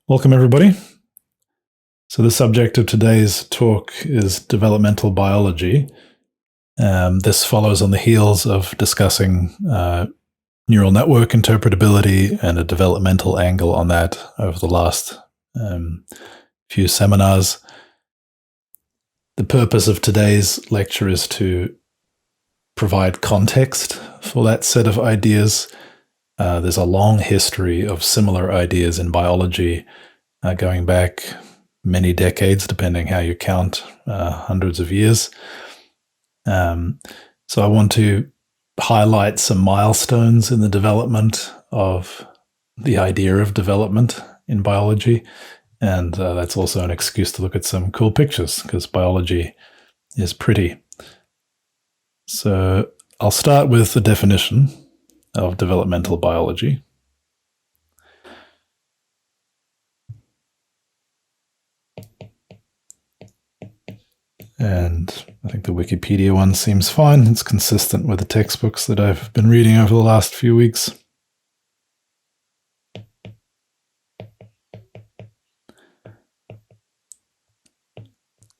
Welcome, everybody. So the subject of today's talk is developmental biology. This follows on the heels of discussing neural network interpretability and a developmental angle on that over the last few seminars. The purpose of today's lecture is to provide context for that set of ideas. There's a long history of similar ideas in biology, going back many decades, depending how you count, hundreds of years. So I want to highlight some milestones in the development of the idea of development in biology. And that's also an excuse to look at some cool pictures, because biology is pretty. So I'll start with the definition of developmental biology. And I think the Wikipedia one seems fine. It's consistent with the textbooks that I've been reading over the last few weeks.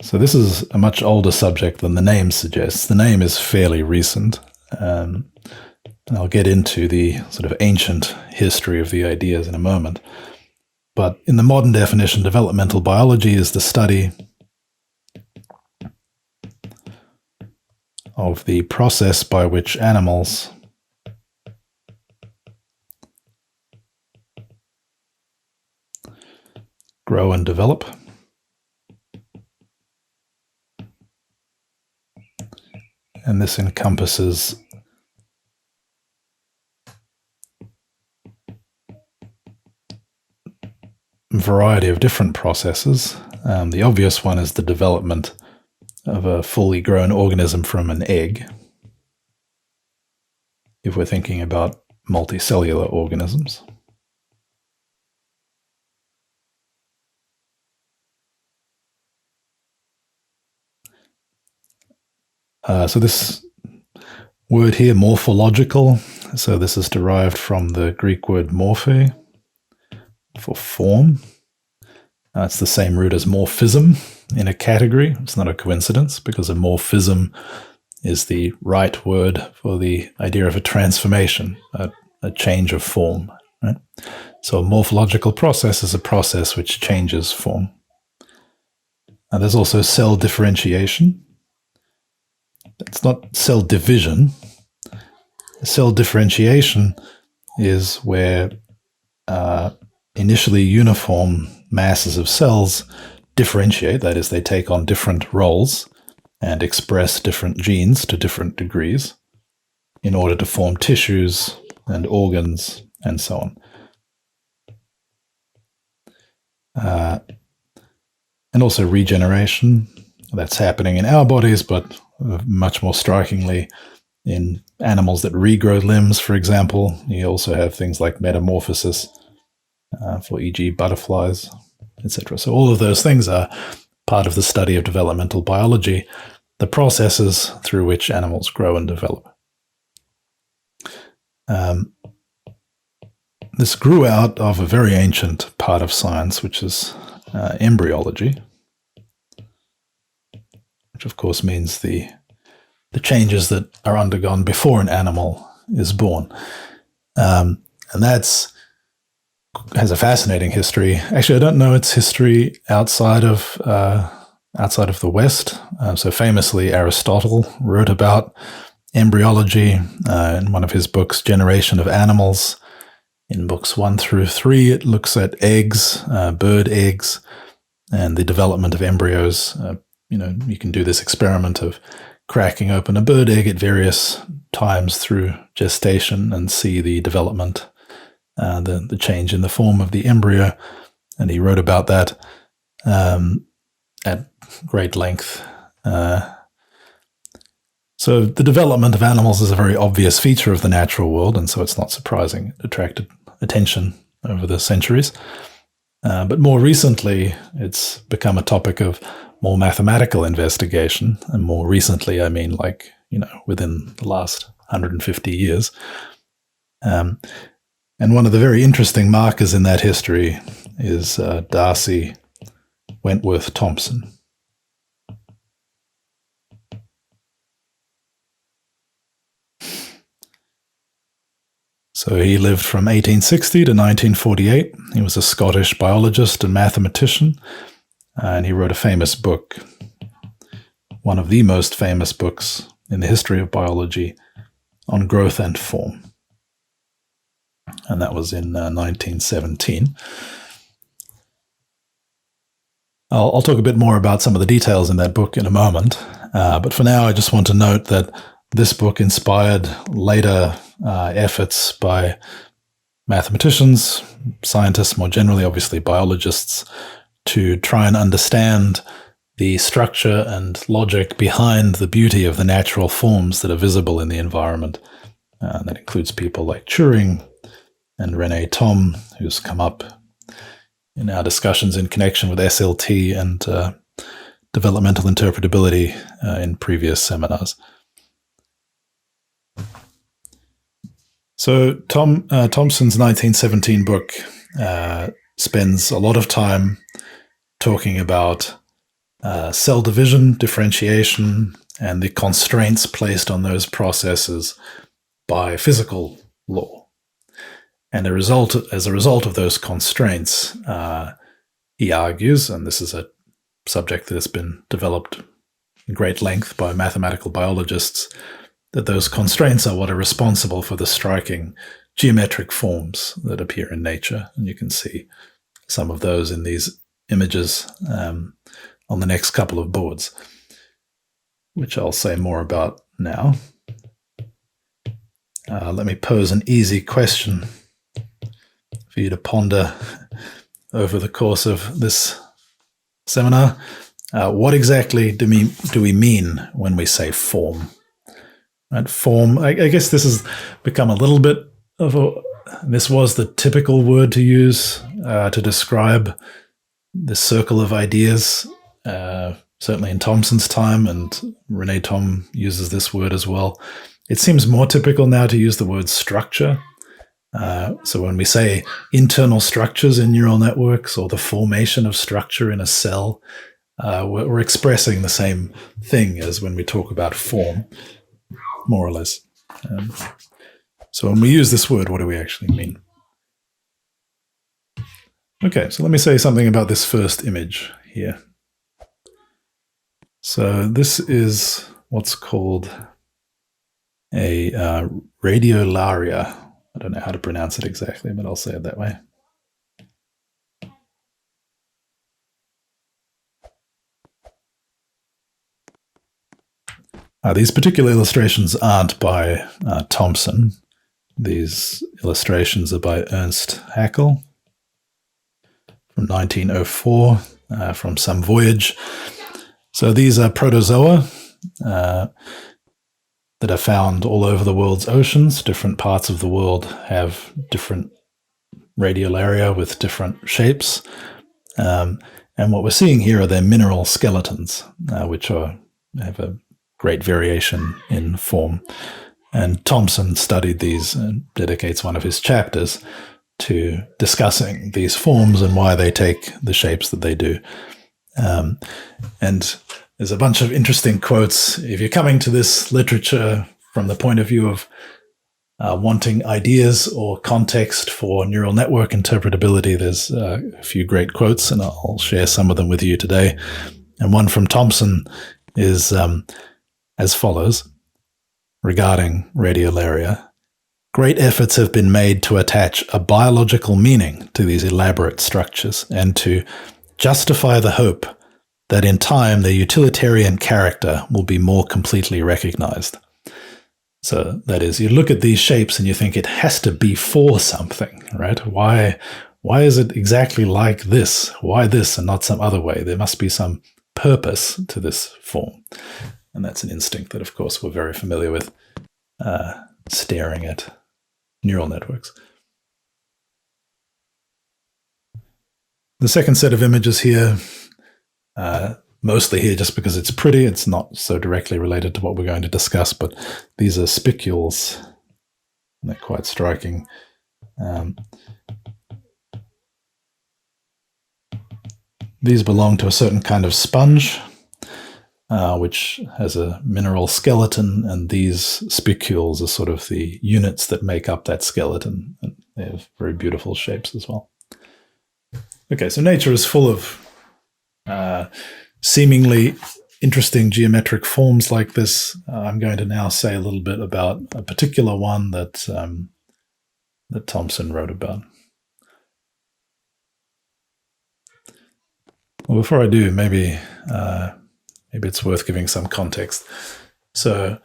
So this is a much older subject than the name suggests. The name is fairly recent. And I'll get into the sort of ancient history of the ideas in a moment. But in the modern definition, developmental biology is the study of the process by which animals grow and develop. And this encompasses a variety of different processes. The obvious one is the development of a fully grown organism from an egg, if we're thinking about multicellular organisms. So this word here, morphological, so this is derived from the Greek word morphe, for form. It's the same root as morphism in a category. It's not a coincidence, because a morphism is the right word for the idea of a transformation, a change of form. Right? So a morphological process is a process which changes form. There's also cell differentiation. It's not cell division. Cell differentiation is where initially uniform masses of cells differentiate, that is, they take on different roles and express different genes to different degrees in order to form tissues and organs and so on. And also regeneration, that's happening in our bodies, but much more strikingly in animals that regrow limbs, for example. You also have things like metamorphosis, for e.g. butterflies, etc. So all of those things are part of the study of developmental biology, the processes through which animals grow and develop. This grew out of a very ancient part of science, which is embryology, which of course means the changes that are undergone before an animal is born. And that's has a fascinating history. Actually, I don't know its history outside of the West. So famously, Aristotle wrote about embryology in one of his books, Generation of Animals. In books 1 through 3, it looks at eggs, bird eggs, and the development of embryos. You can do this experiment of cracking open a bird egg at various times through gestation and see the development, the change in the form of the embryo. And he wrote about that at great length. So the development of animals is a very obvious feature of the natural world, and so it's not surprising it attracted attention over the centuries. But more recently, it's become a topic of more mathematical investigation. And more recently, I mean, within the last 150 years. And one of the very interesting markers in that history is Darcy Wentworth Thompson. So he lived from 1860 to 1948. He was a Scottish biologist and mathematician, and he wrote a famous book, one of the most famous books in the history of biology, on growth and form. And that was in 1917. I'll talk a bit more about some of the details in that book in a moment, but for now I just want to note that this book inspired later efforts by mathematicians, scientists more generally, obviously biologists, to try and understand the structure and logic behind the beauty of the natural forms that are visible in the environment. That includes people like Turing and René Thom, who's come up in our discussions in connection with SLT and developmental interpretability in previous seminars. So Thompson's 1917 book spends a lot of time talking about cell division, differentiation, and the constraints placed on those processes by physical law. And as a result of those constraints, he argues, and this is a subject that has been developed in great length by mathematical biologists, that those constraints are what are responsible for the striking geometric forms that appear in nature. And you can see some of those in these images on the next couple of boards, which I'll say more about now. Let me pose an easy question for you to ponder over the course of this seminar. What exactly do we mean when we say form? Right, form, I guess this has become a little bit of this was the typical word to use to describe the circle of ideas, certainly in Thompson's time, and René Thom uses this word as well. It seems more typical now to use the word structure. So when we say internal structures in neural networks or the formation of structure in a cell, we're expressing the same thing as when we talk about form, more or less. So when we use this word, what do we actually mean? Okay, so let me say something about this first image here. So this is what's called a radiolaria. I don't know how to pronounce it exactly, but I'll say it that way. These particular illustrations aren't by Thompson. These illustrations are by Ernst Haeckel from 1904, from some voyage. So these are protozoa that are found all over the world's oceans. Different parts of the world have different radiolaria with different shapes. And what we're seeing here are their mineral skeletons, which have a great variation in form. And Thompson studied these and dedicates one of his chapters to discussing these forms and why they take the shapes that they do. And there's a bunch of interesting quotes. If you're coming to this literature from the point of view of wanting ideas or context for neural network interpretability, there's a few great quotes, and I'll share some of them with you today. And one from Thompson is as follows, regarding radiolaria. Great efforts have been made to attach a biological meaning to these elaborate structures and to justify the hope that in time their utilitarian character will be more completely recognized. So that is, you look at these shapes and you think it has to be for something, right? Why is it exactly like this? Why this and not some other way? There must be some purpose to this form. And that's an instinct that, of course, we're very familiar with, staring at neural networks. The second set of images here, mostly here just because it's pretty. It's not so directly related to what we're going to discuss, but these are spicules. And they're quite striking. These belong to a certain kind of sponge, which has a mineral skeleton, and these spicules are sort of the units that make up that skeleton. And they have very beautiful shapes as well. Okay, so nature is full of seemingly interesting geometric forms like this. I'm going to now say a little bit about a particular one that that Thompson wrote about. Well, before I do, maybe it's worth giving some context. So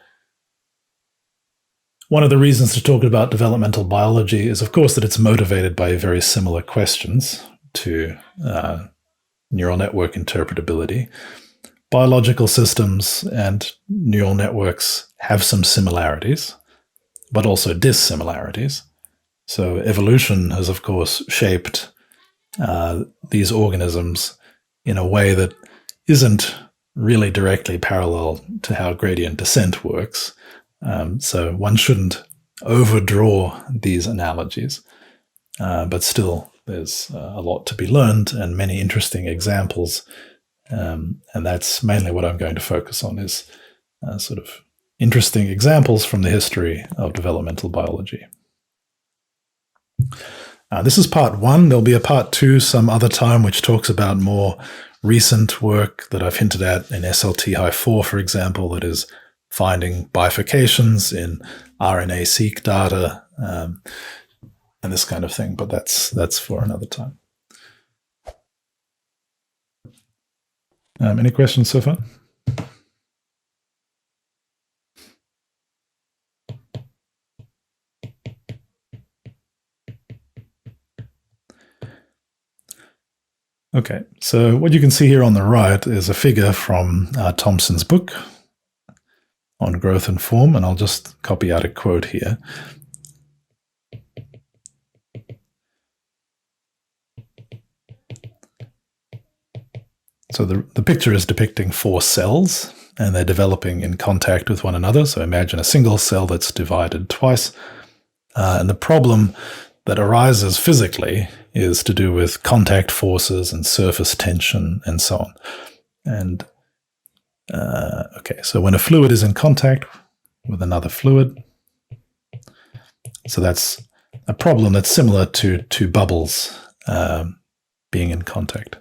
one of the reasons to talk about developmental biology is, of course, that it's motivated by very similar questions to neural network interpretability. Biological systems and neural networks have some similarities, but also dissimilarities. So evolution has, of course, shaped these organisms in a way that isn't really directly parallel to how gradient descent works. So one shouldn't overdraw these analogies, but still there's a lot to be learned and many interesting examples. And that's mainly what I'm going to focus on, is sort of interesting examples from the history of developmental biology. This is part one. There'll be a part two some other time, which talks about more recent work that I've hinted at in SLT-4, for example, that is finding bifurcations in RNA-seq data and this kind of thing. But that's for another time. Any questions so far? Okay, so what you can see here on the right is a figure from Thompson's book on growth and form, and I'll just copy out a quote here. So the picture is depicting 4 cells, and they're developing in contact with one another. So imagine a single cell that's divided twice. And the problem that arises physically is to do with contact forces and surface tension and so on. And okay, so when a fluid is in contact with another fluid, so that's a problem that's similar to two bubbles being in contact.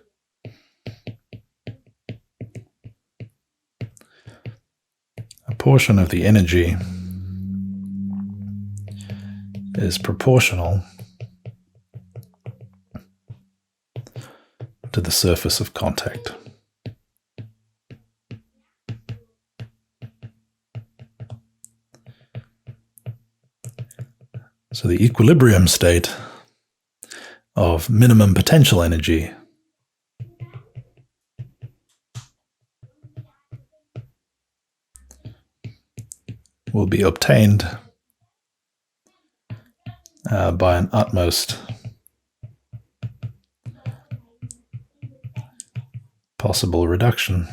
A portion of the energy is proportional to the surface of contact. So the equilibrium state of minimum potential energy will be obtained by an utmost possible reduction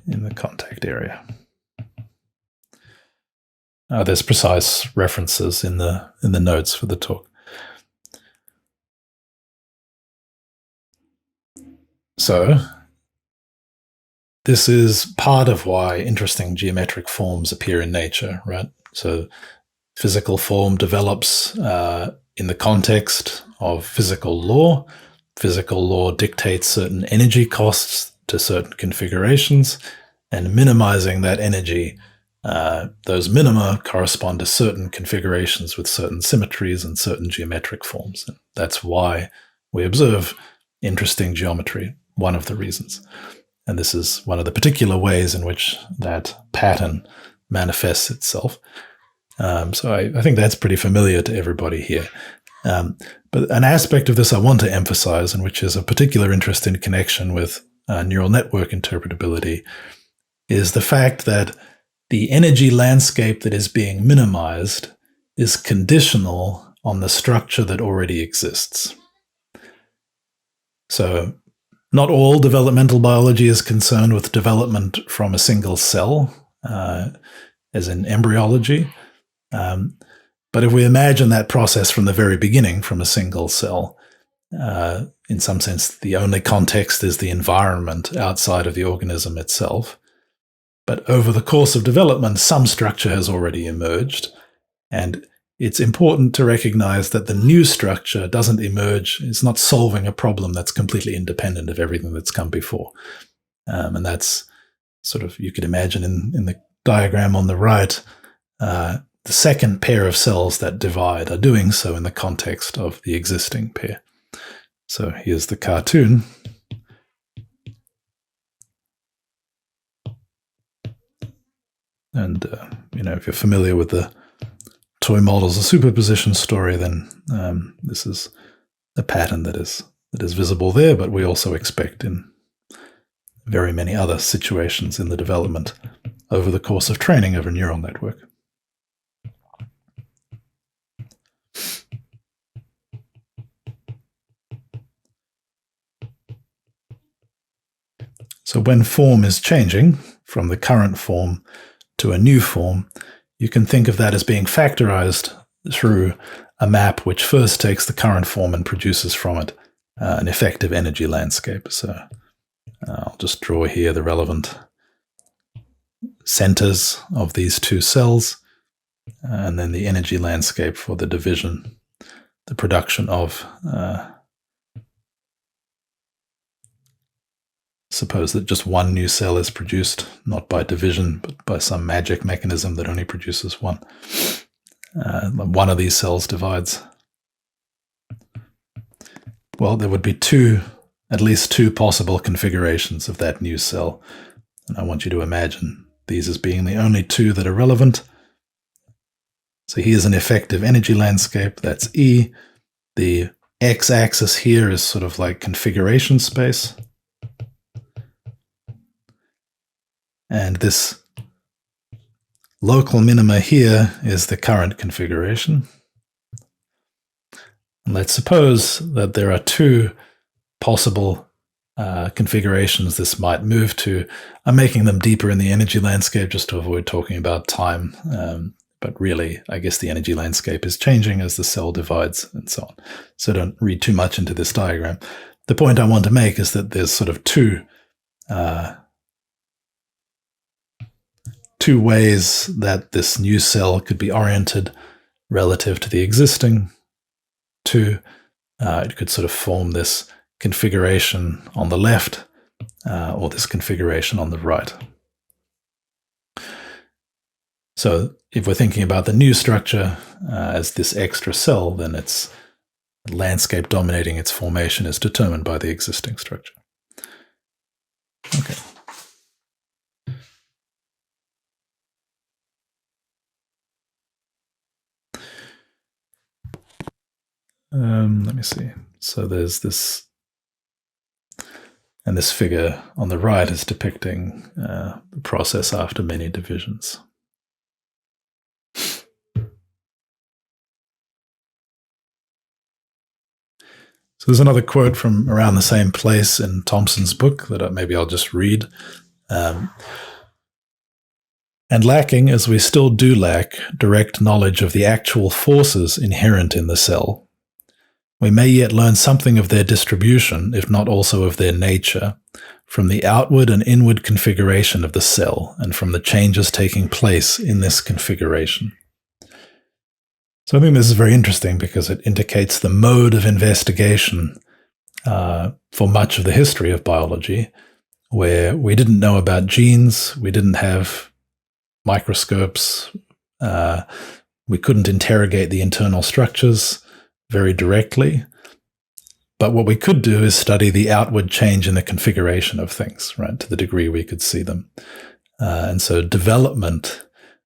in the contact area. There's precise references in the notes for the talk. So this is part of why interesting geometric forms appear in nature, right? So physical form develops in the context of physical law. Physical law dictates certain energy costs to certain configurations, and minimizing that energy, those minima correspond to certain configurations with certain symmetries and certain geometric forms. And that's why we observe interesting geometry, one of the reasons. And this is one of the particular ways in which that pattern manifests itself. So I think that's pretty familiar to everybody here. But an aspect of this I want to emphasize, and which is a particular interest in connection with neural network interpretability, is the fact that the energy landscape that is being minimized is conditional on the structure that already exists. So Not all developmental biology is concerned with development from a single cell, as in embryology. But if we imagine that process from the very beginning, from a single cell, in some sense, the only context is the environment outside of the organism itself. But over the course of development, some structure has already emerged, and it's important to recognize that the new structure doesn't emerge. It's not solving a problem that's completely independent of everything that's come before. And that's sort of, you could imagine in the diagram on the right, the second pair of cells that divide are doing so in the context of the existing pair. So here's the cartoon. And, if you're familiar with the toy models of superposition story, then this is a pattern that is visible there, but we also expect in very many other situations in the development over the course of training of a neural network. So when form is changing from the current form to a new form, you can think of that as being factorized through a map which first takes the current form and produces from it an effective energy landscape. So I'll just draw here the relevant centers of these two cells, and then the energy landscape for the division, the production of, suppose that just one new cell is produced, not by division, but by some magic mechanism that only produces one. One of these cells divides. Well, there would be at least two possible configurations of that new cell. And I want you to imagine these as being the only two that are relevant. So here's an effective energy landscape, that's E. The x-axis here is sort of like configuration space. And this local minima here is the current configuration. And let's suppose that there are two possible configurations this might move to. I'm making them deeper in the energy landscape just to avoid talking about time. But really, I guess the energy landscape is changing as the cell divides and so on. So don't read too much into this diagram. The point I want to make is that there's sort of two ways that this new cell could be oriented relative to the existing two. It could sort of form this configuration on the left or this configuration on the right. So if we're thinking about the new structure as this extra cell, then its landscape dominating its formation is determined by the existing structure. Okay. Let me see. So there's this, and this figure on the right is depicting the process after many divisions. So there's another quote from around the same place in Thompson's book that maybe I'll just read. And lacking, as we still do lack, direct knowledge of the actual forces inherent in the cell, we may yet learn something of their distribution, if not also of their nature, from the outward and inward configuration of the cell and from the changes taking place in this configuration. So I think this is very interesting because it indicates the mode of investigation for much of the history of biology, where we didn't know about genes, we didn't have microscopes, we couldn't interrogate the internal structures very directly. But what we could do is study the outward change in the configuration of things, right, to the degree we could see them. And so development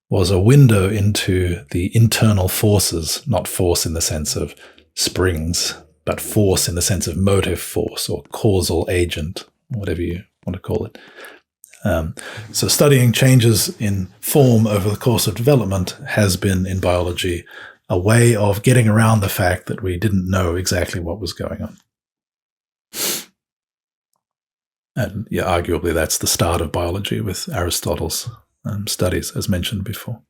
was a window into the internal forces, not force in the sense of springs, but force in the sense of motive force or causal agent, whatever you want to call it. So studying changes in form over the course of development has been, in biology, a way of getting around the fact that we didn't know exactly what was going on. And yeah, arguably that's the start of biology with Aristotle's studies, as mentioned before.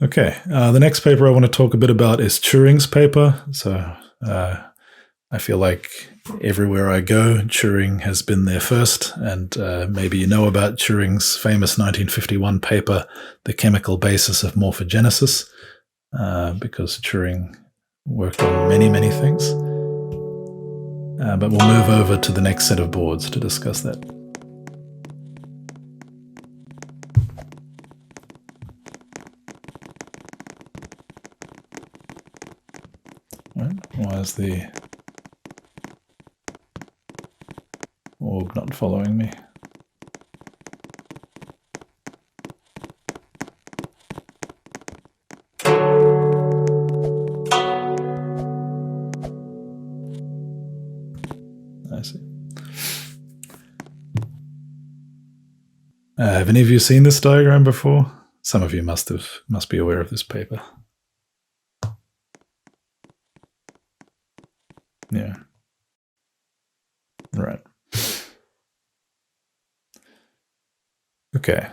Okay, the next paper I want to talk a bit about is Turing's paper. So I feel like everywhere I go, Turing has been there first, and maybe you know about Turing's famous 1951 paper, The Chemical Basis of Morphogenesis, because Turing worked on many, many things. But we'll move over to the next set of boards to discuss that. Why is the org not following me? I see. Have any of you seen this diagram before? Some of you must be aware of this paper. Yeah. Right. Okay.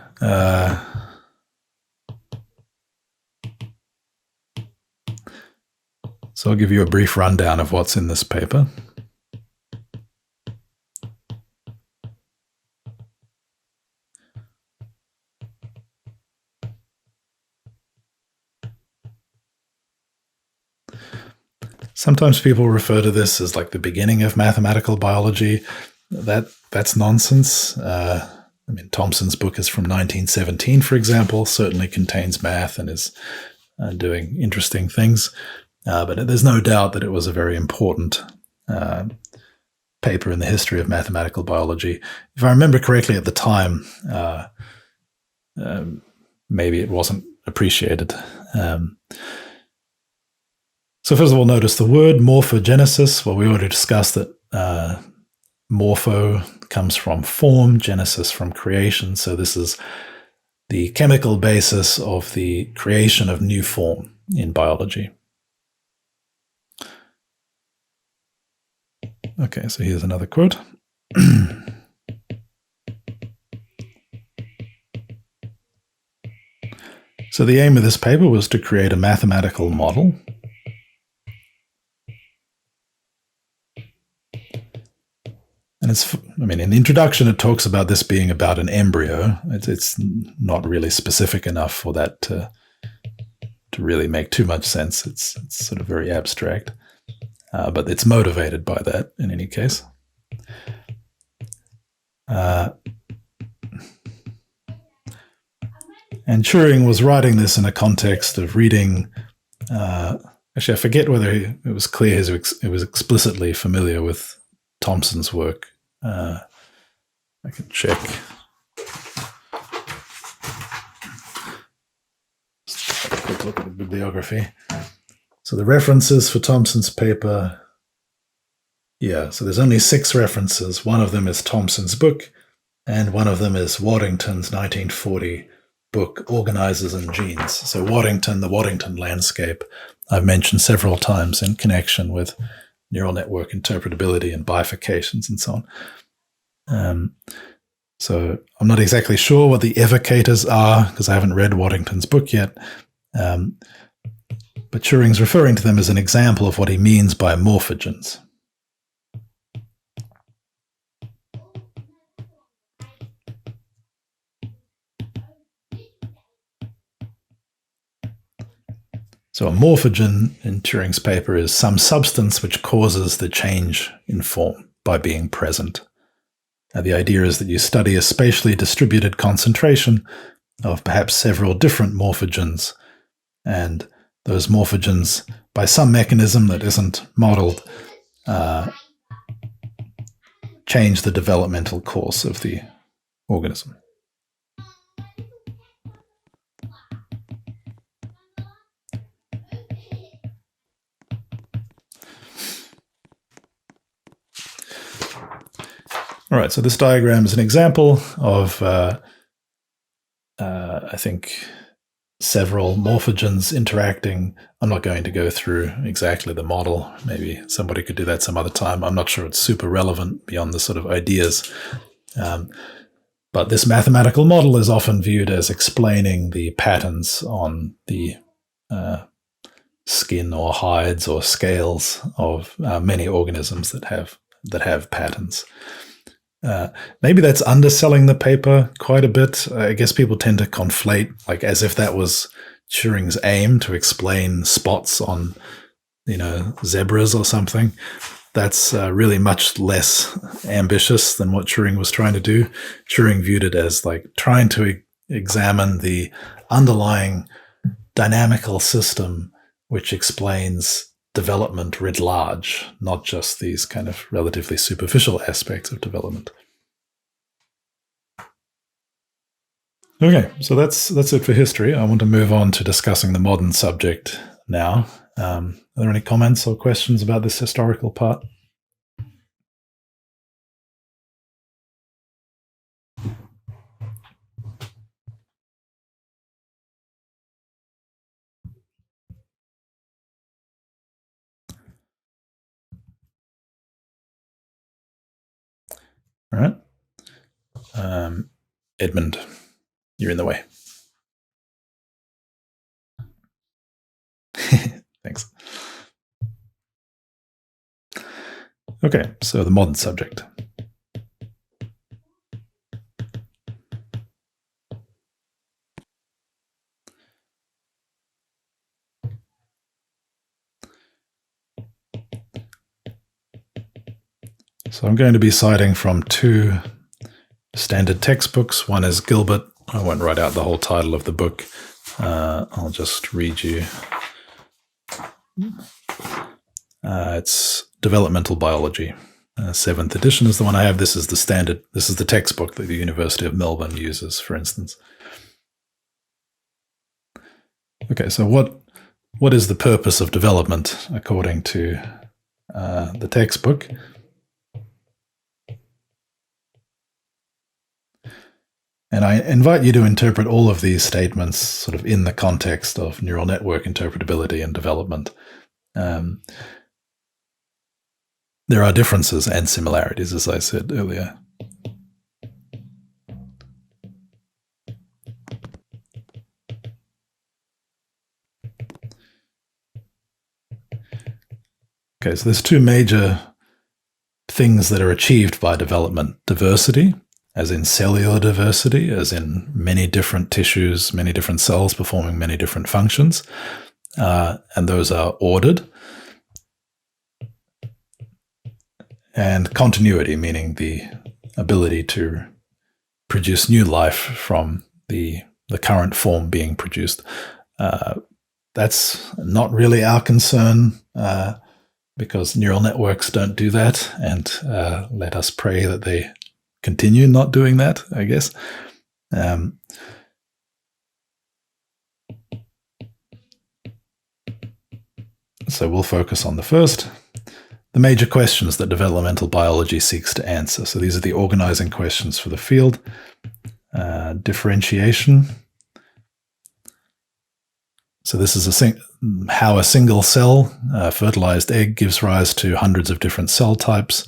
So I'll give you a brief rundown of what's in this paper. Sometimes people refer to this as like the beginning of mathematical biology. That's nonsense. I mean, Thompson's book is from 1917, for example, certainly contains math and is doing interesting things. But there's no doubt that it was a very important paper in the history of mathematical biology. If I remember correctly at the time, maybe it wasn't appreciated. So first of all, notice the word morphogenesis. Well, we already discussed that morpho comes from form, genesis from creation. So this is the chemical basis of the creation of new form in biology. Okay, so here's another quote. So the aim of this paper was to create a mathematical model and in the introduction, it talks about this being about an embryo. It's not really specific enough for that to really make too much sense. It's sort of very abstract, but it's motivated by that in any case. And Turing was writing this in a context of reading. Actually, I forget whether it was clear he was explicitly familiar with Thompson's work. I can check. Just have a quick look at the bibliography. So the references for Thompson's paper, yeah, so there's only 6 references. One of them is Thompson's book, and one of them is Waddington's 1940 book, Organisers and Genes. So Waddington, the Waddington landscape, I've mentioned several times in connection with neural network interpretability and bifurcations and so on. So I'm not exactly sure what the evocators are because I haven't read Waddington's book yet. But Turing's referring to them as an example of what he means by morphogens. So a morphogen in Turing's paper is some substance which causes the change in form by being present. Now, the idea is that you study a spatially distributed concentration of perhaps several different morphogens, and those morphogens, by some mechanism that isn't modeled, change the developmental course of the organism. All right, so this diagram is an example of, I think, several morphogens interacting. I'm not going to go through exactly the model. Maybe somebody could do that some other time. I'm not sure it's super relevant beyond the sort of ideas. But this mathematical model is often viewed as explaining the patterns on the skin or hides or scales of many organisms that have patterns. Maybe that's underselling the paper quite a bit. I guess people tend to conflate, like as if that was Turing's aim to explain spots on, zebras or something. That's really much less ambitious than what Turing was trying to do. Turing viewed it as like trying to examine the underlying dynamical system which explains development writ large, not just these kind of relatively superficial aspects of development. Okay, so that's it for history. I want to move on to discussing the modern subject now. Are there any comments or questions about this historical part? All right. Edmund, you're in the way. Thanks. Okay, so the modern subject. So I'm going to be citing from two standard textbooks. One is Gilbert. I won't write out the whole title of the book. I'll just read you. It's Developmental Biology. 7th edition is the one I have. This is the standard. This is the textbook that the University of Melbourne uses, for instance. Okay, so what is the purpose of development according to the textbook? And I invite you to interpret all of these statements sort of in the context of neural network interpretability and development. There are differences and similarities, as I said earlier. Okay, so there's two major things that are achieved by development. Diversity, as in cellular diversity, as in many different tissues, many different cells performing many different functions, and those are ordered. And continuity, meaning the ability to produce new life from the current form being produced. That's not really our concern, because neural networks don't do that, and let us pray that they continue not doing that, I guess. So we'll focus on the first. The major questions that developmental biology seeks to answer. So these are the organizing questions for the field. Differentiation. So this is how a single cell, fertilized egg, gives rise to hundreds of different cell types.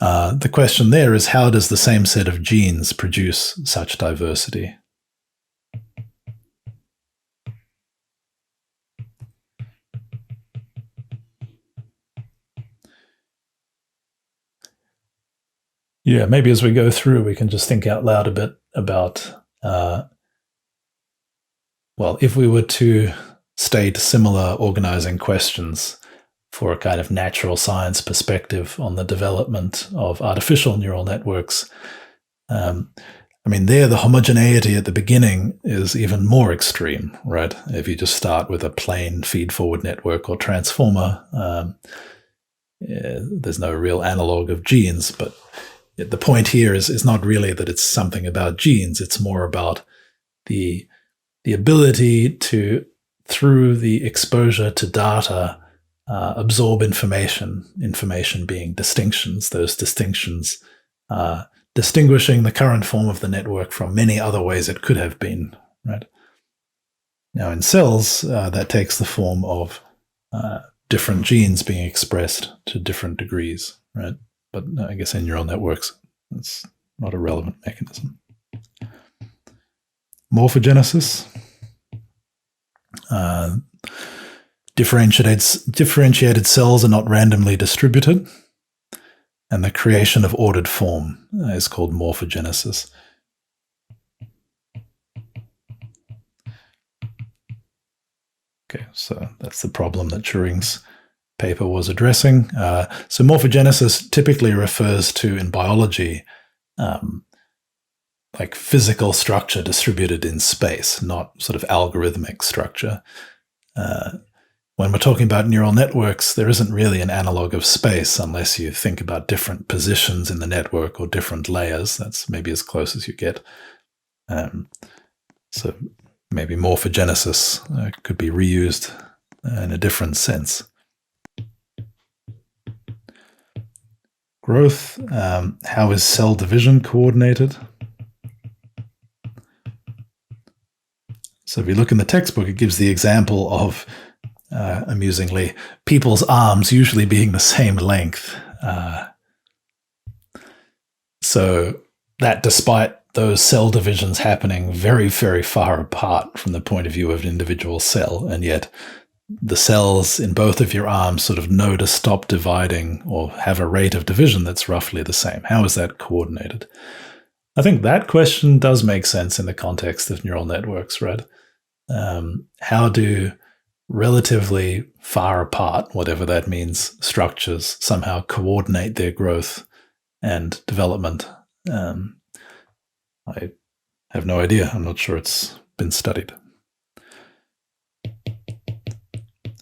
The question there is, how does the same set of genes produce such diversity? Yeah, maybe as we go through, we can just think out loud a bit about, well, if we were to state similar organizing questions for a kind of natural science perspective on the development of artificial neural networks, there the homogeneity at the beginning is even more extreme, right? If you just start with a plain feed-forward network or transformer, there's no real analog of genes, but the point here is not really that it's something about genes. It's more about the ability to, through the exposure to data, absorb information being distinctions, those distinctions distinguishing the current form of the network from many other ways it could have been, right? Now in cells, that takes the form of different genes being expressed to different degrees, right? But I guess in neural networks, it's not a relevant mechanism. Morphogenesis. Differentiated cells are not randomly distributed, and the creation of ordered form is called morphogenesis. Okay, so that's the problem that Turing's paper was addressing. So morphogenesis typically refers to, in biology, like physical structure distributed in space, not sort of algorithmic structure. When we're talking about neural networks, there isn't really an analog of space unless you think about different positions in the network or different layers. That's maybe as close as you get. So maybe morphogenesis could be reused in a different sense. Growth. How is cell division coordinated? So if you look in the textbook, it gives the example of, amusingly, people's arms usually being the same length. So that despite those cell divisions happening very, very far apart from the point of view of an individual cell, and yet the cells in both of your arms sort of know to stop dividing or have a rate of division that's roughly the same. How is that coordinated? I think that question does make sense in the context of neural networks, right? How do relatively far apart, whatever that means, structures somehow coordinate their growth and development? I have no idea. I'm not sure it's been studied.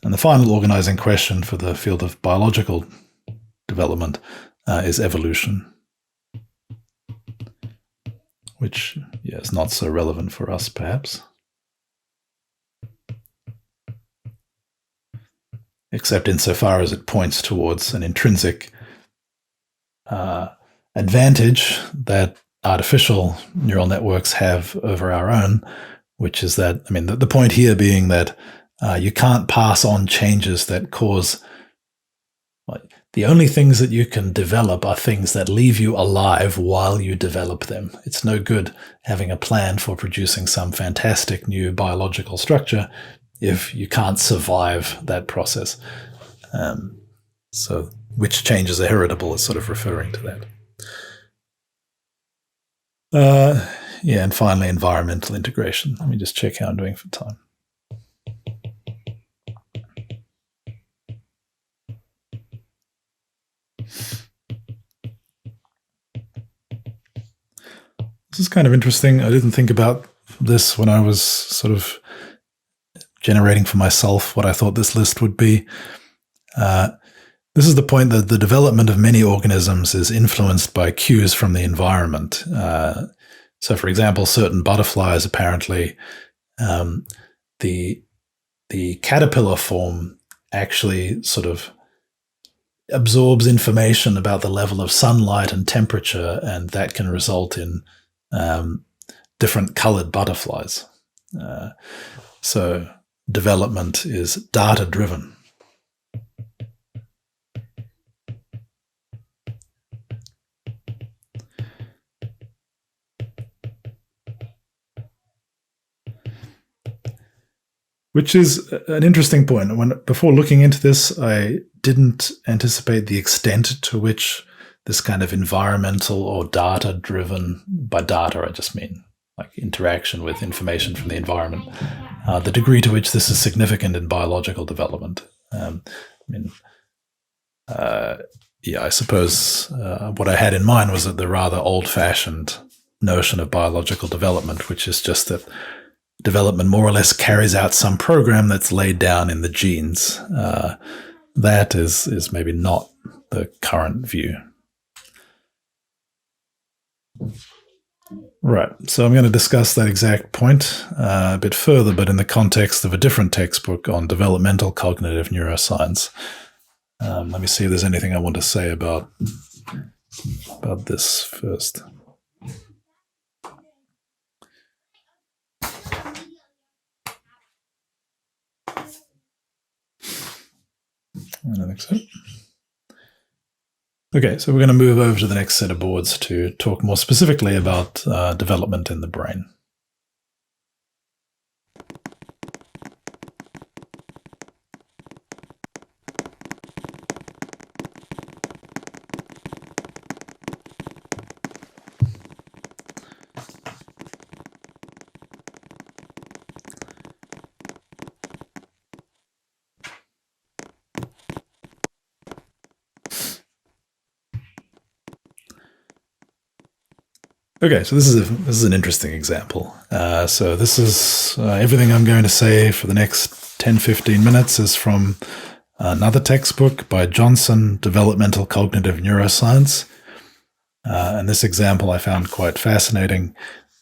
And the final organizing question for the field of biological development is evolution, which is not so relevant for us, perhaps. Except insofar as it points towards an intrinsic advantage that artificial neural networks have over our own, which is that, I mean, the point here being that you can't pass on changes that cause, like, the only things that you can develop are things that leave you alive while you develop them. It's no good having a plan for producing some fantastic new biological structure if you can't survive that process. So which changes are heritable is sort of referring to that. Yeah, and finally, environmental integration. Let me just check how I'm doing for time. This is kind of interesting. I didn't think about this when I was sort of generating for myself what I thought this list would be. This is the point that the development of many organisms is influenced by cues from the environment. So, for example, certain butterflies, apparently, the caterpillar form actually sort of absorbs information about the level of sunlight and temperature, and that can result in different colored butterflies. So development is data-driven. Which is an interesting point. Before looking into this, I didn't anticipate the extent to which this kind of environmental or data-driven, by data I just mean like interaction with information from the environment, the degree to which this is significant in biological development. I suppose what I had in mind was that the rather old-fashioned notion of biological development, which is just that development more or less carries out some program that's laid down in the genes. That is maybe not the current view. Right, so I'm going to discuss that exact point a bit further, but in the context of a different textbook on developmental cognitive neuroscience. Let me see if there's anything I want to say about this first. I don't think so. Okay, so we're going to move over to the next set of boards to talk more specifically about development in the brain. Okay, so this is an interesting example. So this is everything I'm going to say for the next 10-15 minutes is from another textbook by Johnson, Developmental Cognitive Neuroscience. And this example I found quite fascinating.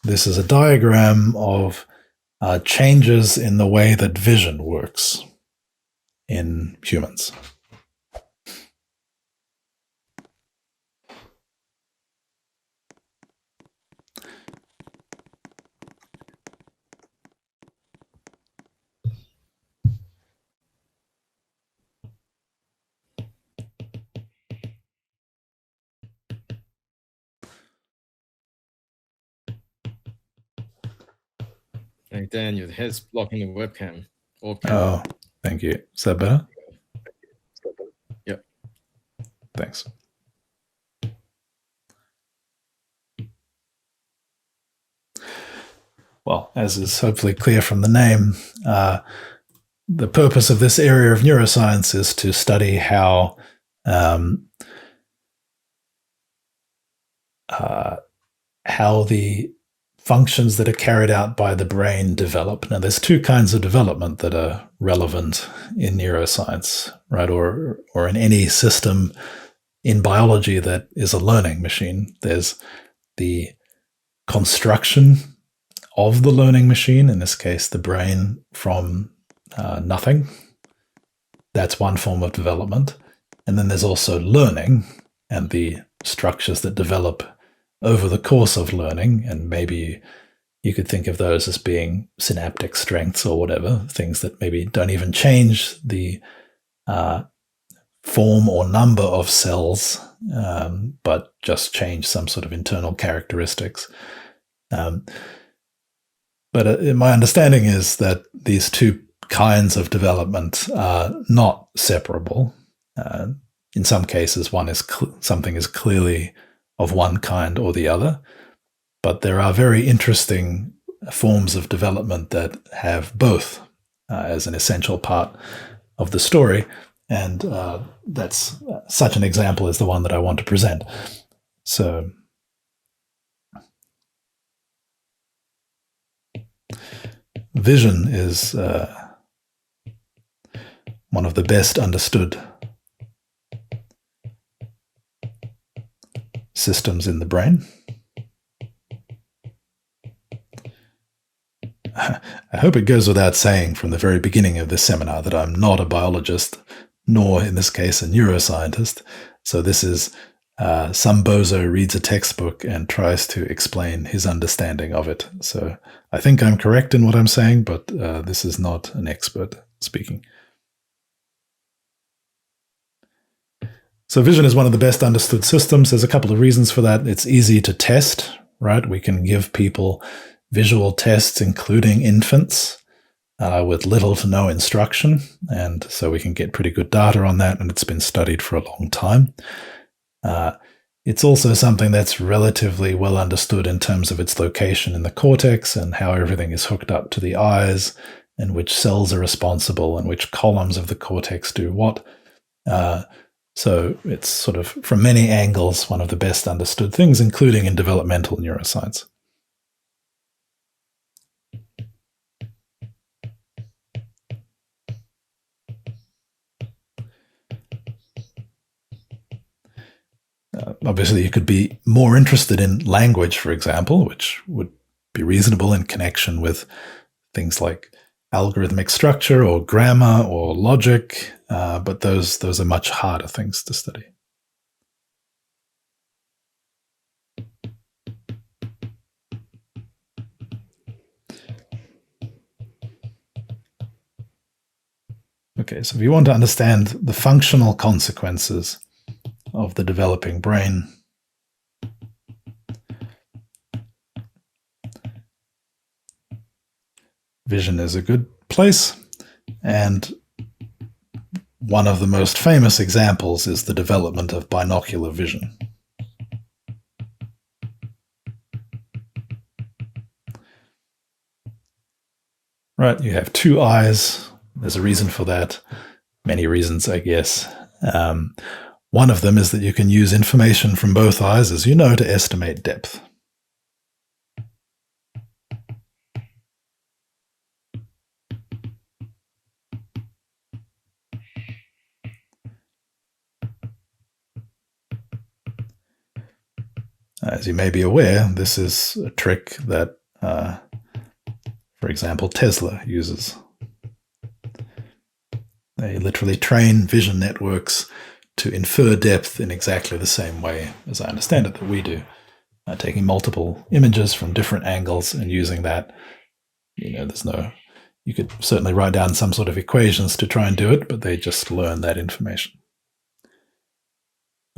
This is a diagram of changes in the way that vision works in humans. Hey, Dan, your head's blocking the webcam. Oh, thank you. Is that better? Yep. Thanks. Well, as is hopefully clear from the name, the purpose of this area of neuroscience is to study how the functions that are carried out by the brain develop. Now, there's two kinds of development that are relevant in neuroscience, right? Or in any system in biology that is a learning machine. There's the construction of the learning machine, in this case, the brain from nothing. That's one form of development. And then there's also learning and the structures that develop over the course of learning. And maybe you could think of those as being synaptic strengths or whatever, things that maybe don't even change the form or number of cells, but just change some sort of internal characteristics. But my understanding is that these two kinds of development are not separable. In some cases, something is clearly of one kind or the other, but there are very interesting forms of development that have both as an essential part of the story, and that's such an example is the one that I want to present. So vision is one of the best understood systems in the brain. I hope it goes without saying from the very beginning of this seminar that I'm not a biologist, nor in this case a neuroscientist. So this is some bozo reads a textbook and tries to explain his understanding of it. So I think I'm correct in what I'm saying, but this is not an expert speaking. So vision is one of the best understood systems. There's a couple of reasons for that. It's easy to test, right? We can give people visual tests, including infants, with little to no instruction. And so we can get pretty good data on that, and it's been studied for a long time. It's also something that's relatively well understood in terms of its location in the cortex and how everything is hooked up to the eyes and which cells are responsible and which columns of the cortex do what. So it's sort of, from many angles, one of the best understood things, including in developmental neuroscience. Obviously, you could be more interested in language, for example, which would be reasonable in connection with things like algorithmic structure or grammar or logic, but those are much harder things to study. Okay, so if you want to understand the functional consequences of the developing brain, vision is a good place. And one of the most famous examples is the development of binocular vision. Right, you have two eyes. There's a reason for that. Many reasons, I guess. One of them is that you can use information from both eyes, as you know, to estimate depth. As you may be aware, this is a trick that, for example, Tesla uses. They literally train vision networks to infer depth in exactly the same way, as I understand it, that we do, taking multiple images from different angles and using that. You could certainly write down some sort of equations to try and do it, but they just learn that information.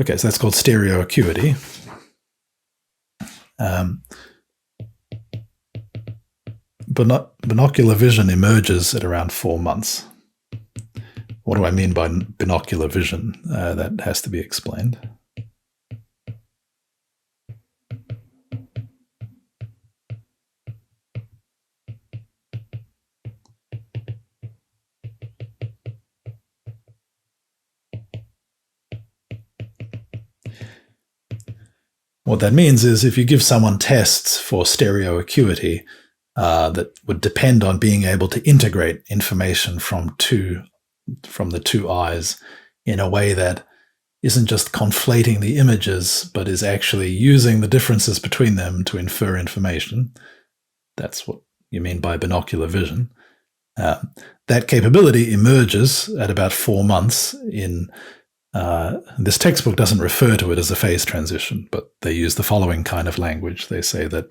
Okay, so that's called stereo acuity. Binocular vision emerges at around 4 months. What do I mean by binocular vision? That has to be explained. What that means is if you give someone tests for stereo acuity that would depend on being able to integrate information from the two eyes in a way that isn't just conflating the images, but is actually using the differences between them to infer information. That's what you mean by binocular vision. That capability emerges at about 4 months in this textbook doesn't refer to it as a phase transition, but they use the following kind of language. They say that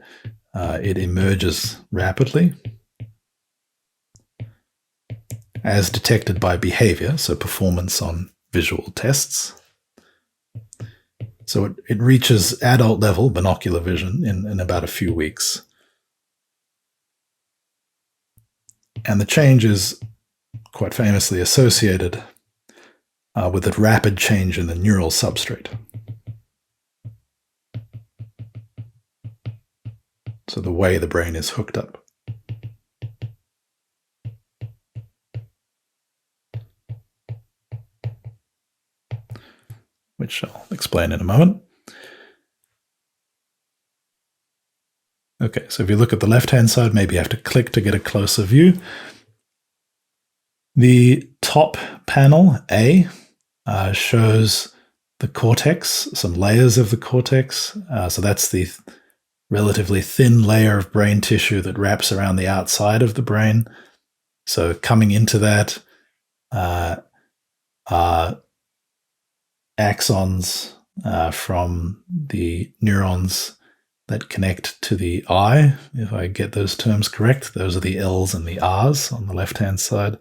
it emerges rapidly as detected by behavior, so performance on visual tests. So it reaches adult level binocular vision in about a few weeks. And the change is quite famously associated with a rapid change in the neural substrate. So the way the brain is hooked up. Which I'll explain in a moment. Okay, so if you look at the left-hand side, maybe you have to click to get a closer view. The top panel, A, shows the cortex, some layers of the cortex. So that's the relatively thin layer of brain tissue that wraps around the outside of the brain. So coming into that are axons from the neurons that connect to the eye. If I get those terms correct, those are the L's and the R's on the left-hand side.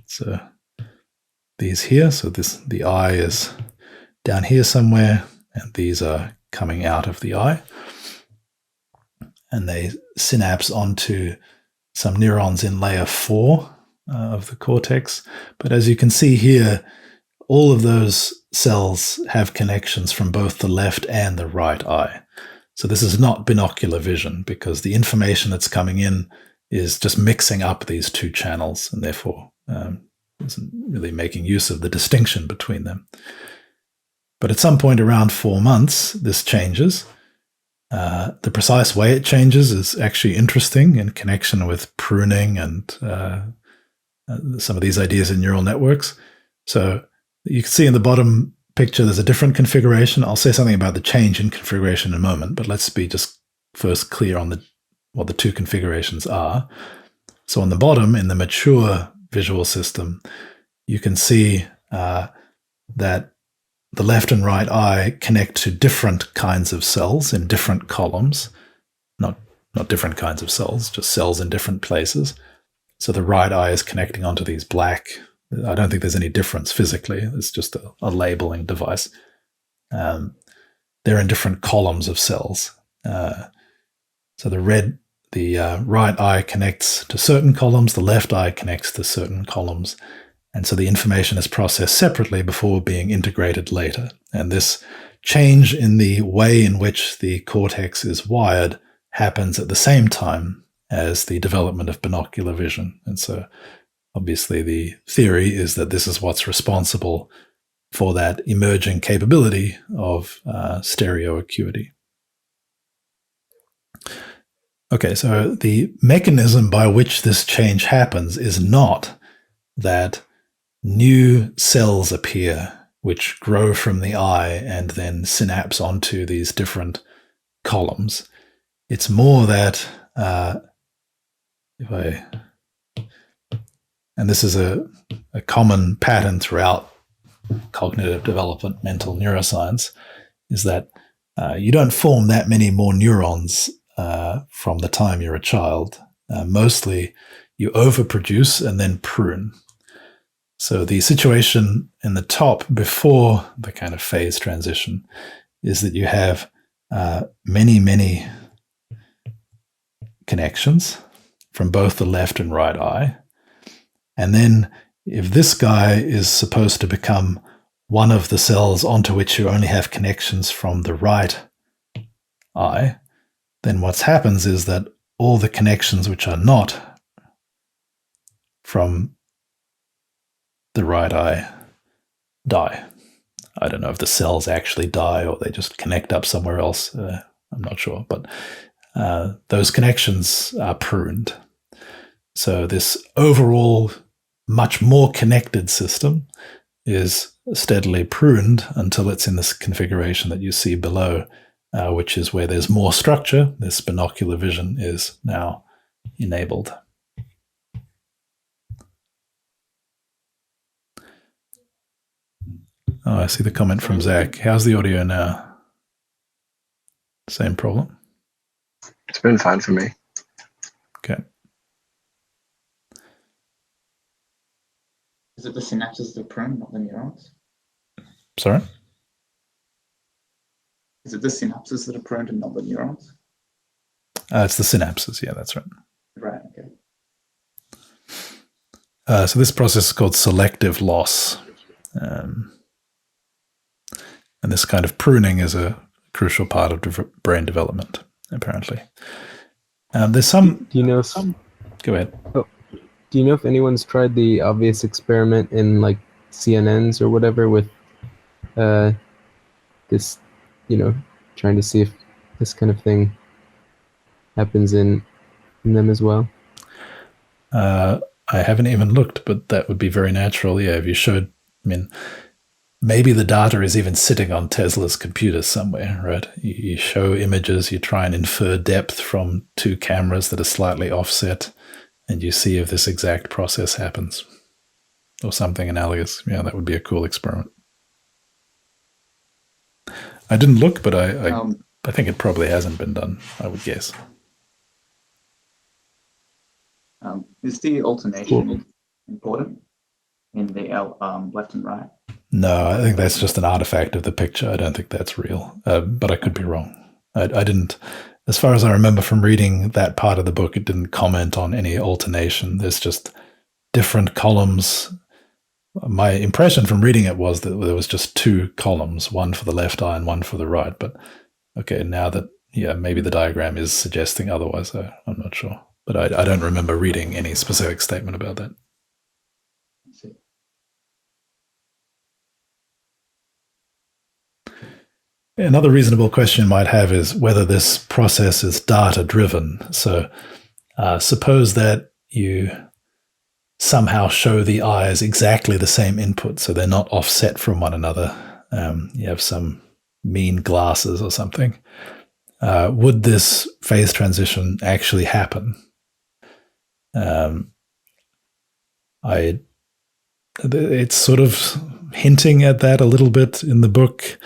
So these here, so the eye is down here somewhere, and these are coming out of the eye. And they synapse onto some neurons in layer 4 of the cortex. But as you can see here, all of those cells have connections from both the left and the right eye. So this is not binocular vision, because the information that's coming in is just mixing up these two channels, and therefore isn't really making use of the distinction between them. But at some point around 4 months, this changes. The precise way it changes is actually interesting in connection with pruning and some of these ideas in neural networks. So you can see in the bottom picture, there's a different configuration. I'll say something about the change in configuration in a moment, but let's be just first clear on what the two configurations are. So on the bottom, in the mature visual system, you can see that the left and right eye connect to different kinds of cells in different columns. Not different kinds of cells, just cells in different places. So the right eye is connecting onto these black. I don't think there's any difference physically. It's just a labeling device. They're in different columns of cells. So the right eye connects to certain columns, the left eye connects to certain columns. And so the information is processed separately before being integrated later. And this change in the way in which the cortex is wired happens at the same time as the development of binocular vision. And so obviously the theory is that this is what's responsible for that emerging capability of stereo acuity. Okay, so the mechanism by which this change happens is not that new cells appear which grow from the eye and then synapse onto these different columns. It's more that and this is a common pattern throughout cognitive developmental neuroscience, is that you don't form that many more neurons from the time you're a child. Mostly you overproduce and then prune. So the situation in the top before the kind of phase transition is that you have many, many connections from both the left and right eye. And then if this guy is supposed to become one of the cells onto which you only have connections from the right eye, then what happens is that all the connections which are not from the right eye die. I don't know if the cells actually die or they just connect up somewhere else. I'm not sure, but those connections are pruned. So this overall much more connected system is steadily pruned until it's in this configuration that you see below, which is where there's more structure. This binocular vision is now enabled. Oh, I see the comment from Zach. How's the audio now? Same problem? It's been fine for me. Okay. Is it the synapses that prune, not the neurons? Sorry? Is it the synapses that are pruned and not the neurons? It's the synapses. Yeah, that's right. Right, okay. So this process is called selective loss. And this kind of pruning is a crucial part of brain development, apparently. There's some... Do you know... Go ahead. Oh, do you know if anyone's tried the obvious experiment in like CNNs or whatever with this, trying to see if this kind of thing happens in them as well? I haven't even looked, but that would be very natural. Yeah, if you showed... maybe the data is even sitting on Tesla's computer somewhere, right? You show images, you try and infer depth from two cameras that are slightly offset, and you see if this exact process happens or something analogous. Yeah, that would be a cool experiment. I didn't look, but I think it probably hasn't been done, I would guess. Is the alternation important in the left and right? No, I think that's just an artifact of the picture. I don't think that's real, but I could be wrong. I didn't, as far as I remember from reading that part of the book, it didn't comment on any alternation. There's just different columns. My impression from reading it was that there was just two columns, one for the left eye and one for the right. But okay, now that, maybe the diagram is suggesting otherwise, I'm not sure. But I don't remember reading any specific statement about that. Another reasonable question you might have is whether this process is data-driven. So suppose that you somehow show the eyes exactly the same input, so they're not offset from one another. You have some mean glasses or something. Would this phase transition actually happen? It's sort of hinting at that a little bit in the book.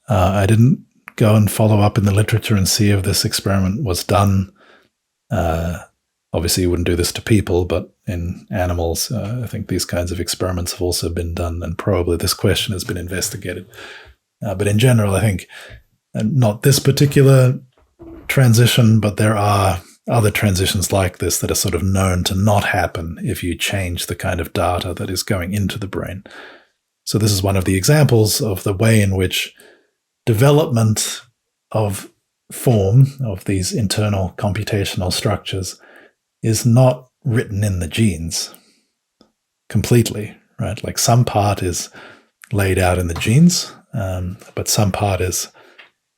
I didn't go and follow up in the literature and see if this experiment was done. Obviously, you wouldn't do this to people, but in animals. I think these kinds of experiments have also been done, and probably this question has been investigated. But in general, I think not this particular transition, but there are other transitions like this that are sort of known to not happen if you change the kind of data that is going into the brain. So this is one of the examples of the way in which development of form of these internal computational structures is not written in the genes completely, right? Like some part is laid out in the genes, but some part is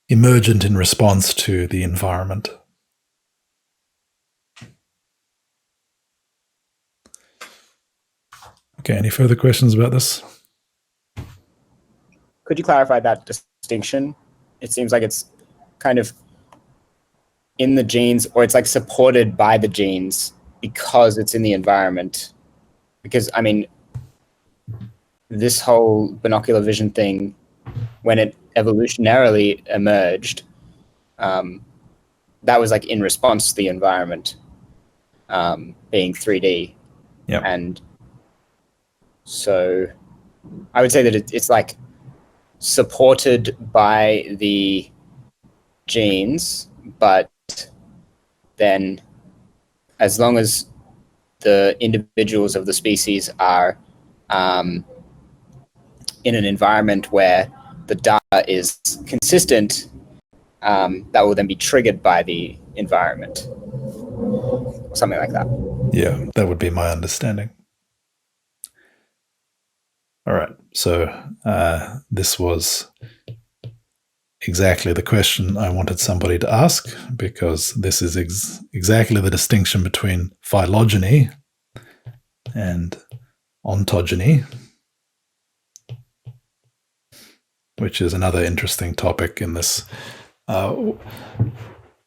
emergent in response to the environment. Okay, any further questions about this? Could you clarify that distinction? It seems like it's kind of in the genes, or it's like supported by the genes because it's in the environment. Because, I mean, this whole binocular vision thing, when it evolutionarily emerged, that was like in response to the environment being 3D. Yeah. And so I would say that it's like supported by the genes, but then as long as the individuals of the species are in an environment where the data is consistent, that will then be triggered by the environment. Something like that. Yeah, that would be my understanding. All right, so this was exactly the question I wanted somebody to ask, because this is exactly the distinction between phylogeny and ontogeny, which is another interesting topic in this.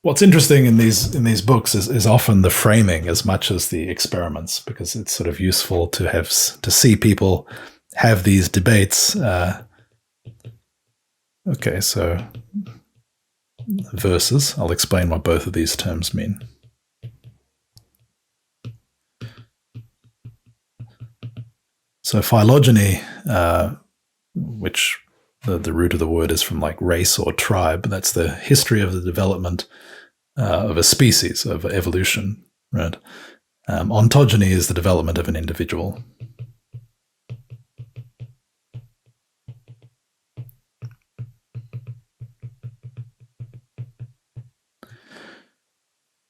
What's interesting in these books is often the framing as much as the experiments, because it's sort of useful to see people have these debates. Okay, so versus. I'll explain what both of these terms mean. So phylogeny, which the root of the word is from like race or tribe, that's the history of the development of a species, of evolution, right? Ontogeny is the development of an individual.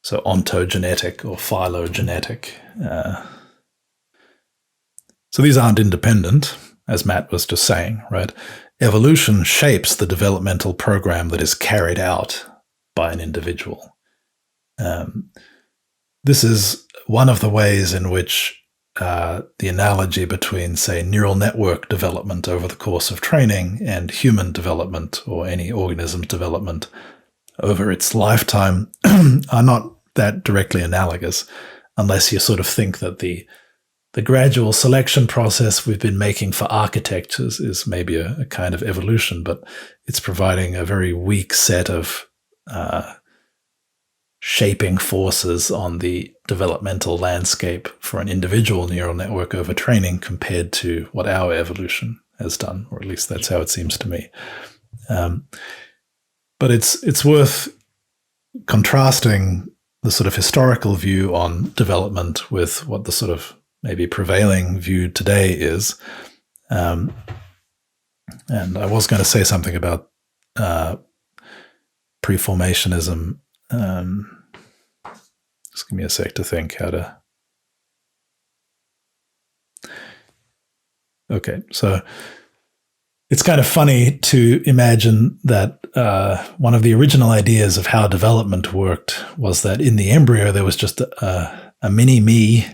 So ontogenetic or phylogenetic. So these aren't independent, as Matt was just saying, right? Evolution shapes the developmental program that is carried out by an individual. This is one of the ways in which the analogy between, say, neural network development over the course of training and human development, or any organism's development over its lifetime, are not that directly analogous, unless you sort of think that the gradual selection process we've been making for architectures is maybe a kind of evolution, but it's providing a very weak set of shaping forces on the developmental landscape for an individual neural network over training compared to what our evolution has done, or at least that's how it seems to me. But it's worth contrasting the sort of historical view on development with what the sort of maybe prevailing view today is. And I was going to say something about preformationism. Just give me a sec to think how to. Okay, so it's kind of funny to imagine that one of the original ideas of how development worked was that in the embryo there was just a mini me,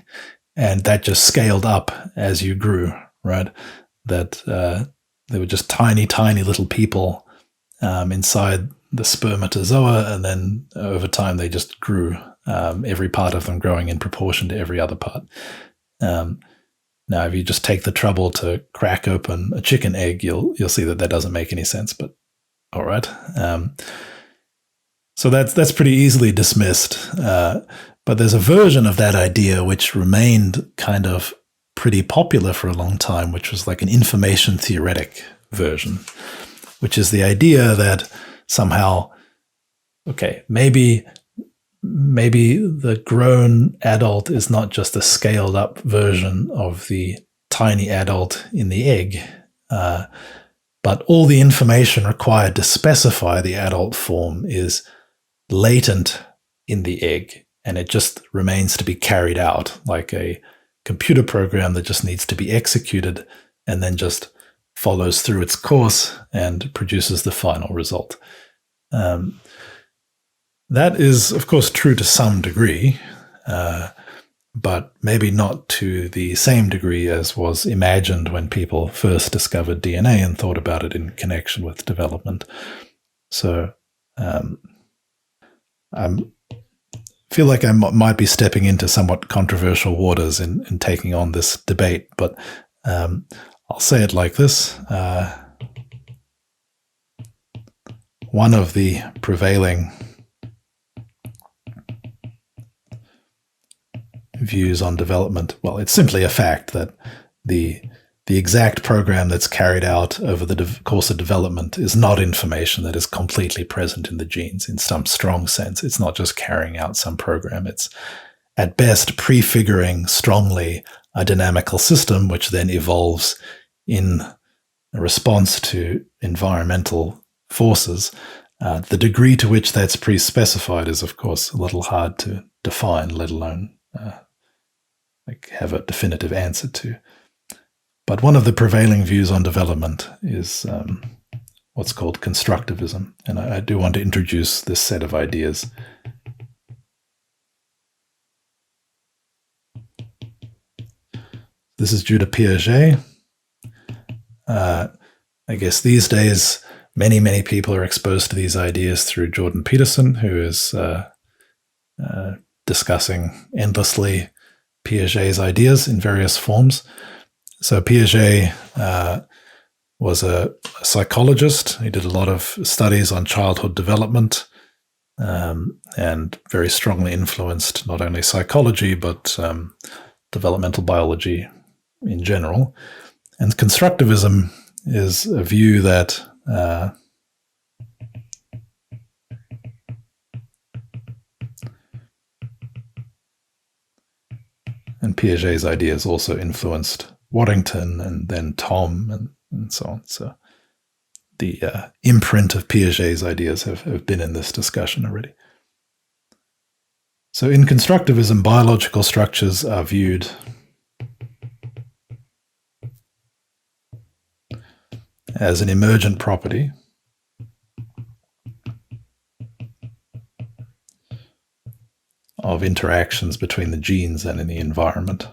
and that just scaled up as you grew, right? That there were just tiny, tiny little people inside the spermatozoa, and then over time they just grew, every part of them growing in proportion to every other part. Now, if you just take the trouble to crack open a chicken egg, you'll see that doesn't make any sense, but all right. So that's pretty easily dismissed. But But there's a version of that idea which remained kind of pretty popular for a long time, which was like an information theoretic version, which is the idea that somehow, okay, maybe the grown adult is not just a scaled up version of the tiny adult in the egg, but all the information required to specify the adult form is latent in the egg, and it just remains to be carried out like a computer program that just needs to be executed and then just follows through its course and produces the final result. That is, of course, true to some degree, but maybe not to the same degree as was imagined when people first discovered DNA and thought about it in connection with development. So I feel like I might be stepping into somewhat controversial waters in taking on this debate, but I'll say it like this. One of the prevailing views on development, well, it's simply a fact that the exact program that's carried out over the course of development is not information that is completely present in the genes in some strong sense. It's not just carrying out some program. It's at best prefiguring strongly a dynamical system which then evolves in response to environmental forces. The degree to which that's pre-specified is, of course, a little hard to define, let alone have a definitive answer to. But one of the prevailing views on development is what's called constructivism, and I do want to introduce this set of ideas. This is due to Piaget. I guess these days, many people are exposed to these ideas through Jordan Peterson, who is discussing endlessly Piaget's ideas in various forms. So Piaget was a psychologist. He did a lot of studies on childhood development and very strongly influenced not only psychology, but developmental biology in general. And constructivism is a view that and Piaget's ideas also influenced Waddington and then Tom and so on. So the imprint of Piaget's ideas have been in this discussion already. So in constructivism, biological structures are viewed as an emergent property of interactions between the genes and in the environment.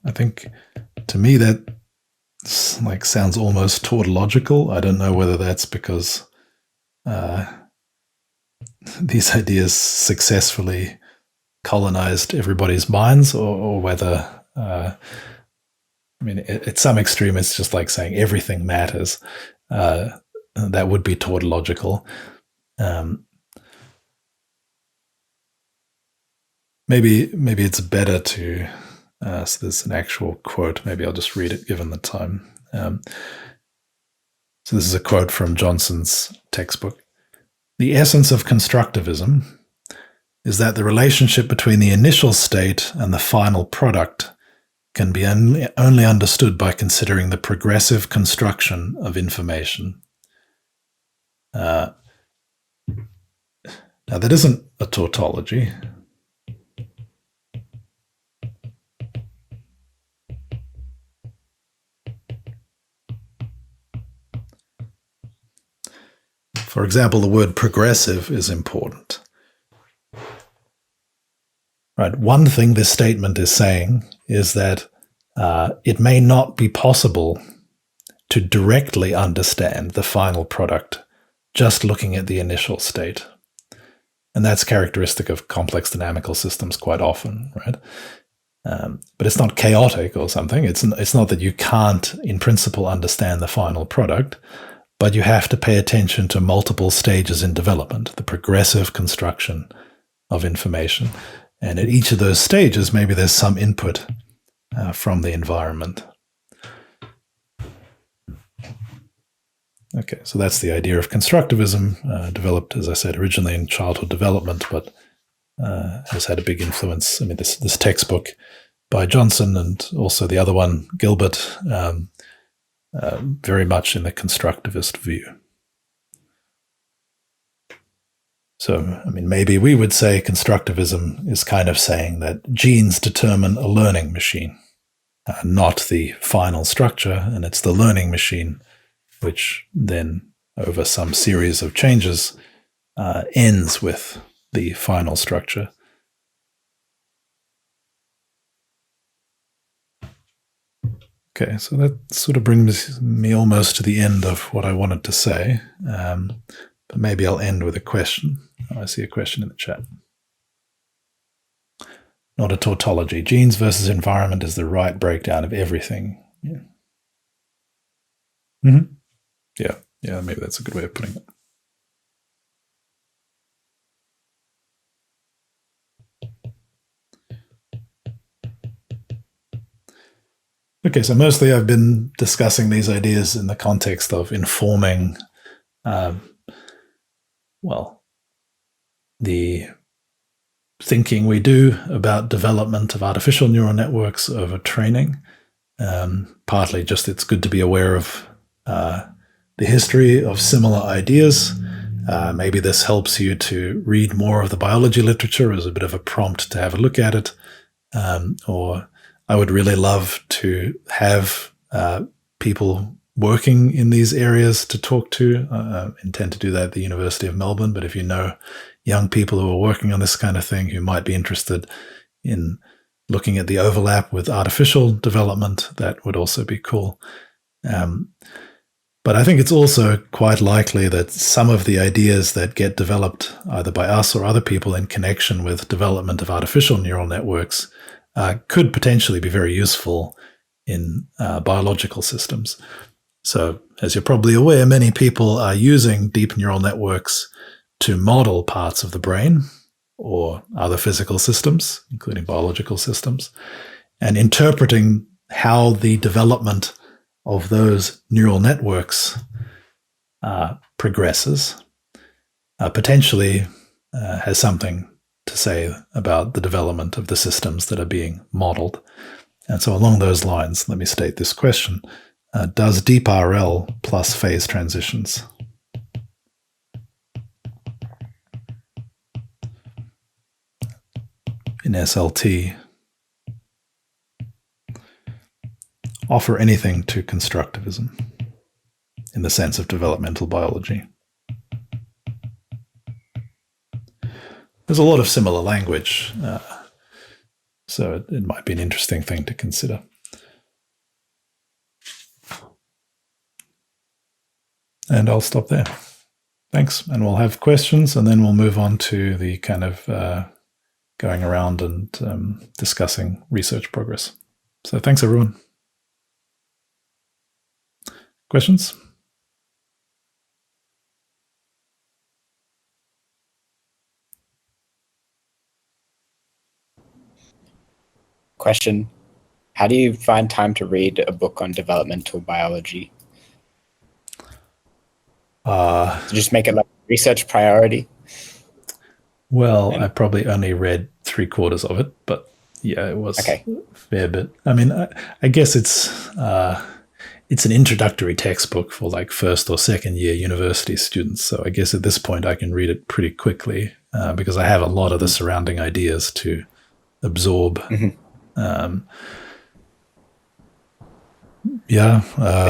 I think, to me, that sounds almost tautological. I don't know whether that's because these ideas successfully colonized everybody's minds, or whether at some extreme, it's just like saying everything matters. That would be tautological. Maybe it's better to. So there's an actual quote. Maybe I'll just read it given the time. So this is a quote from Johnson's textbook. The essence of constructivism is that the relationship between the initial state and the final product can be only understood by considering the progressive construction of information. Now, that isn't a tautology. For example, the word progressive is important. Right. One thing this statement is saying is that it may not be possible to directly understand the final product just looking at the initial state. And that's characteristic of complex dynamical systems quite often, right? But it's not chaotic or something. It's not that you can't, in principle, understand the final product, but you have to pay attention to multiple stages in development, the progressive construction of information. And at each of those stages, maybe there's some input from the environment. Okay, so that's the idea of constructivism, developed, as I said, originally in childhood development, but has had a big influence. I mean, this textbook by Johnson and also the other one, Gilbert, very much in the constructivist view. So, I mean, maybe we would say constructivism is kind of saying that genes determine a learning machine, not the final structure, and it's the learning machine which then, over some series of changes, ends with the final structure. Okay, so that sort of brings me almost to the end of what I wanted to say, but maybe I'll end with a question. Oh, I see a question in the chat. Not a tautology. Genes versus environment is the right breakdown of everything. Yeah. Mm-hmm. Yeah, maybe that's a good way of putting it. Okay, so mostly I've been discussing these ideas in the context of informing, the thinking we do about development of artificial neural networks over training. Partly just it's good to be aware of the history of similar ideas. Maybe this helps you to read more of the biology literature as a bit of a prompt to have a look at it. Or I would really love to have people working in these areas to talk to. I intend to do that at the University of Melbourne, but if you know young people who are working on this kind of thing who might be interested in looking at the overlap with artificial development, that would also be cool. But I think it's also quite likely that some of the ideas that get developed either by us or other people in connection with development of artificial neural networks could potentially be very useful in biological systems. So, as you're probably aware, many people are using deep neural networks to model parts of the brain or other physical systems, including biological systems, and interpreting how the development of those neural networks progresses, potentially has something to say about the development of the systems that are being modeled. And so along those lines, let me state this question. Does deep RL plus phase transitions in SLT offer anything to constructivism in the sense of developmental biology? There's a lot of similar language, so it might be an interesting thing to consider. And I'll stop there. Thanks. And we'll have questions, and then we'll move on to the kind of going around and discussing research progress. So thanks, everyone. Questions? Question. How do you find time to read a book on developmental biology? To just make it like a research priority? Well, I probably only read 3/4 of it, but yeah, it was a fair bit. I mean, I guess it's an introductory textbook for like first or second year university students. So I guess at this point I can read it pretty quickly because I have a lot of the surrounding ideas to absorb. It's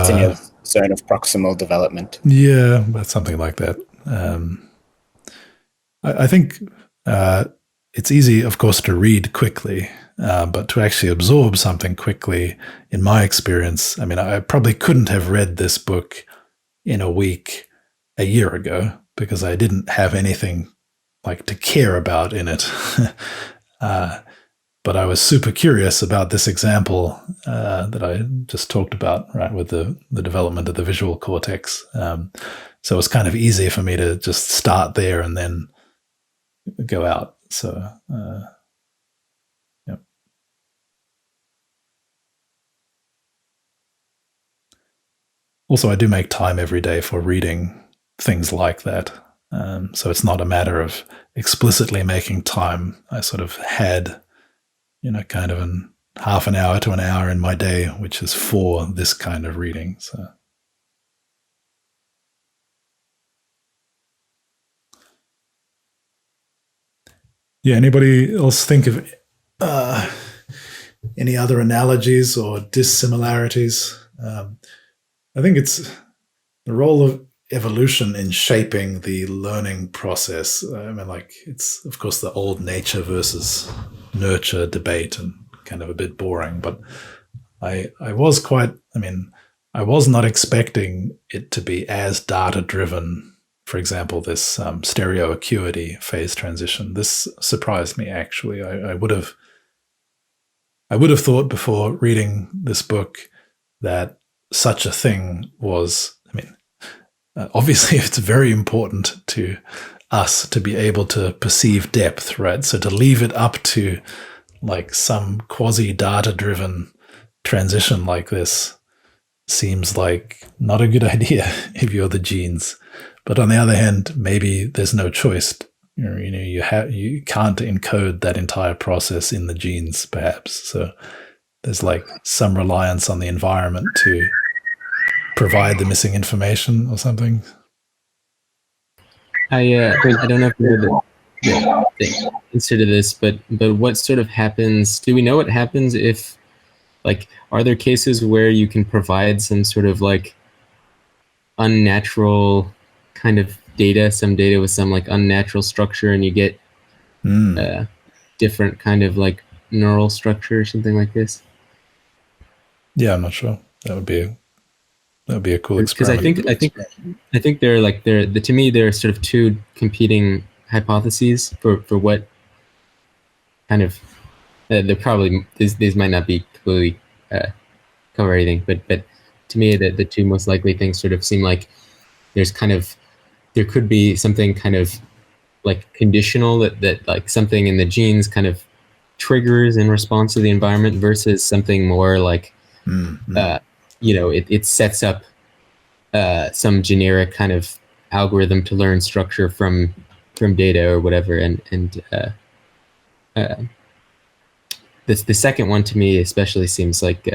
in your zone of proximal development. Yeah, that's something like that. I think it's easy, of course, to read quickly, but to actually absorb something quickly, in my experience, I mean, I probably couldn't have read this book in a week a year ago because I didn't have anything like to care about in it. but I was super curious about this example that I just talked about, right, with the development of the visual cortex. So it was kind of easy for me to just start there and then go out. So, yep. Also, I do make time every day for reading things like that. So it's not a matter of explicitly making time. I sort of had, kind of half an hour to an hour in my day, which is for this kind of reading. So. Yeah, anybody else think of any other analogies or dissimilarities? I think it's the role of evolution in shaping the learning process. I mean, like, it's, of course, the old nature versus nurture debate and kind of a bit boring, but I was not expecting it to be as data-driven. For example, this stereo acuity phase transition. This surprised me, actually. I would have thought before reading this book that such a thing was, obviously it's very important to us to be able to perceive depth, right? So to leave it up to like some quasi-data-driven transition like this seems like not a good idea if you're the genes. But on the other hand, maybe there's no choice. You can't encode that entire process in the genes, perhaps. So there's like some reliance on the environment to provide the missing information or something. I don't know if you know the answer to this, but what sort of happens? Do we know what happens if, like, are there cases where you can provide some sort of like unnatural kind of data, some data with some like unnatural structure, and you get different kind of like neural structure or something like this? Yeah, I'm not sure. That would be a cool experiment. Because I think to me there are sort of two competing hypotheses for what kind of they're probably these might not be completely cover everything, but to me the two most likely things sort of seem like there could be something kind of like conditional that like something in the genes kind of triggers in response to the environment versus something more like it sets up some generic kind of algorithm to learn structure from data or whatever, and the second one to me especially seems like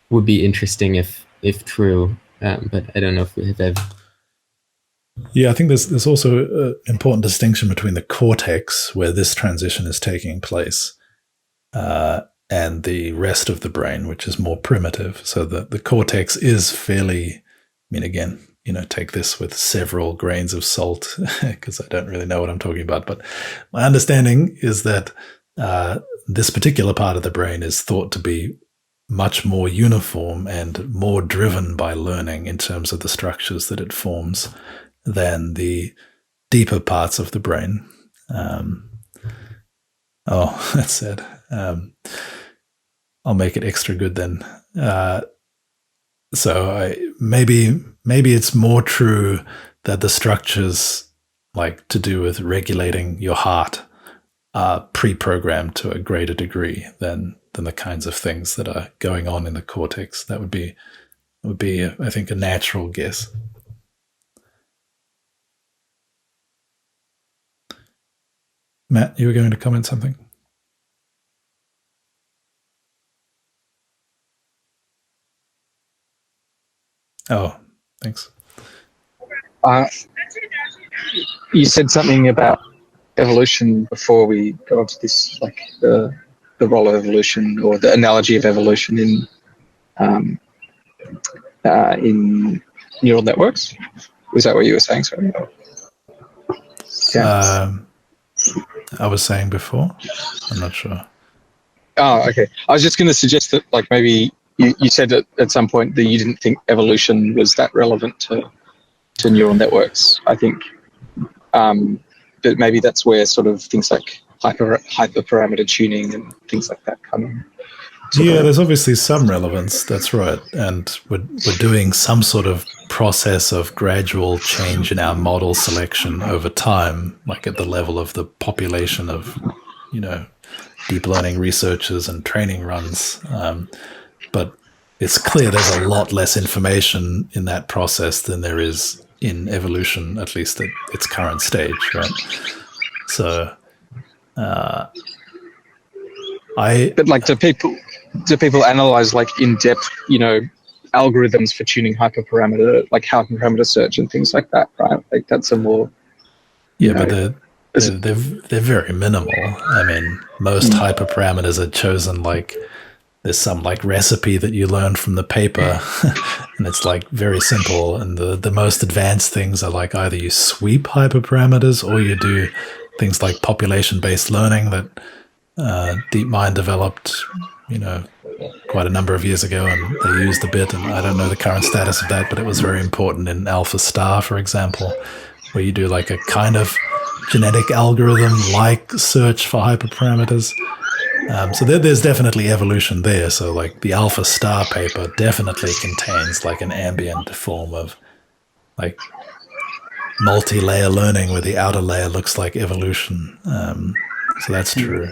would be interesting if true, but I don't know if we have. Yeah, I think there's also an important distinction between the cortex, where this transition is taking place, and the rest of the brain, which is more primitive. So the cortex is fairly, again, take this with several grains of salt because I don't really know what I'm talking about. But my understanding is that this particular part of the brain is thought to be much more uniform and more driven by learning in terms of the structures that it forms than the deeper parts of the brain. That's sad. I'll make it extra good then. So maybe it's more true that the structures like to do with regulating your heart are pre-programmed to a greater degree than the kinds of things that are going on in the cortex. That would be I think a natural guess. Matt, you were going to comment something? Oh, thanks. You said something about evolution before we got onto this, like the role of evolution or the analogy of evolution in neural networks. Was that what you were saying? Sorry. I was saying before. I'm not sure. Oh, okay. I was just going to suggest that, like, maybe you said at some point that you didn't think evolution was that relevant to neural networks. I think, but maybe that's where sort of things like hyperparameter tuning and things like that coming. Yeah, there's obviously some relevance. That's right. And we're doing some sort of process of gradual change in our model selection over time, like at the level of the population of, deep learning researchers and training runs. But it's clear there's a lot less information in that process than there is in evolution, at least at its current stage, right? So, But like, do people analyze like in depth, algorithms for tuning hyperparameter search and things like that, right? Like that's a more but they're very minimal. I mean, most hyperparameters are chosen like there's some like recipe that you learn from the paper, and it's like very simple. And the most advanced things are like either you sweep hyperparameters or you do things like population-based learning that DeepMind developed, quite a number of years ago, and they used a bit, and I don't know the current status of that, but it was very important in AlphaStar, for example, where you do like a kind of genetic algorithm like search for hyperparameters. So there's definitely evolution there. So like the AlphaStar paper definitely contains like an ambient form of like multi-layer learning where the outer layer looks like evolution. So that's true.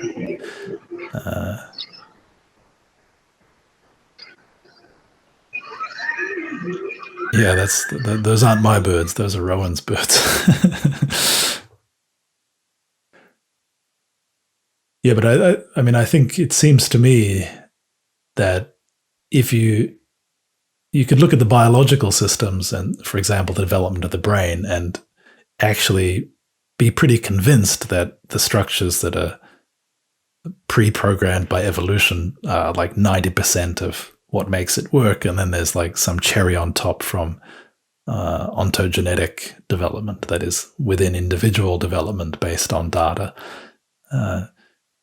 Yeah, those aren't my birds. Those are Rowan's birds. Yeah, but I mean, I think it seems to me that if you could look at the biological systems and, for example, the development of the brain, and actually be pretty convinced that the structures that are pre-programmed by evolution are like 90% of what makes it work, and then there's like some cherry on top from ontogenetic development that is within individual development based on data.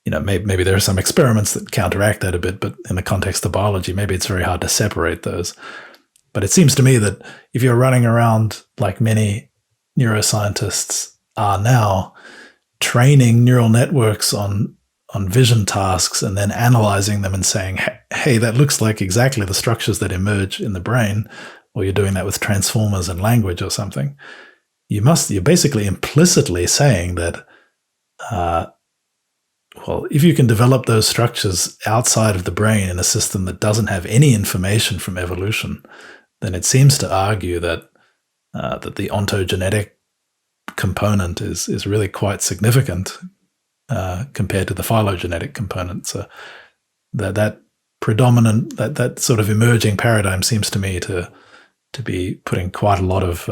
Maybe there are some experiments that counteract that a bit, but in the context of biology, maybe it's very hard to separate those. But it seems to me that if you're running around like many neuroscientists are now, training neural networks on vision tasks and then analyzing them and saying, hey, that looks like exactly the structures that emerge in the brain, or you're doing that with transformers and language or something, you're basically implicitly saying that, if you can develop those structures outside of the brain in a system that doesn't have any information from evolution, then it seems to argue that the ontogenetic component is really quite significant compared to the phylogenetic component. So that predominant, that sort of emerging paradigm seems to me to be putting quite a lot of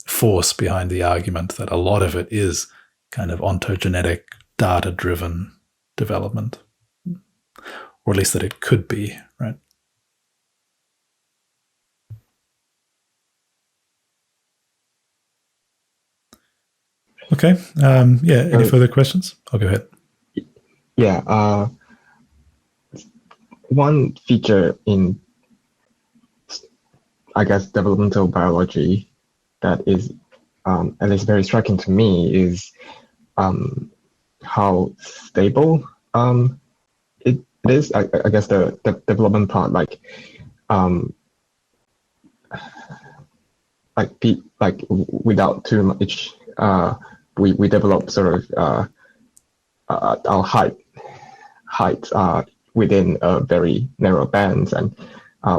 force behind the argument that a lot of it is kind of ontogenetic, data-driven development, or at least that it could be, right? Okay. Any further questions? I'll go ahead. Yeah. One feature in, I guess, developmental biology that is at least very striking to me is how stable it is. I guess the development part, like without too much, we develop sort of our height within a very narrow bands, and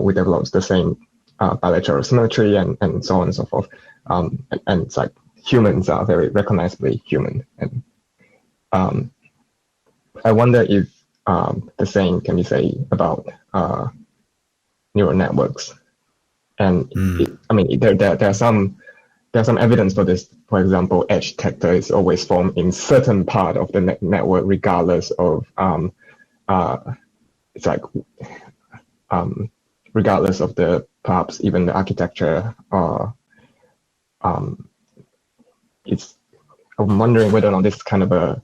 we develop the same bilateral symmetry and so on and so forth. And it's like humans are very recognizably human. And I wonder if the same can be said about neural networks. And there are some evidence for this. For example, edge detector is always formed in certain part of the network, regardless of regardless of the perhaps even the architecture. I'm wondering whether or not this kind of a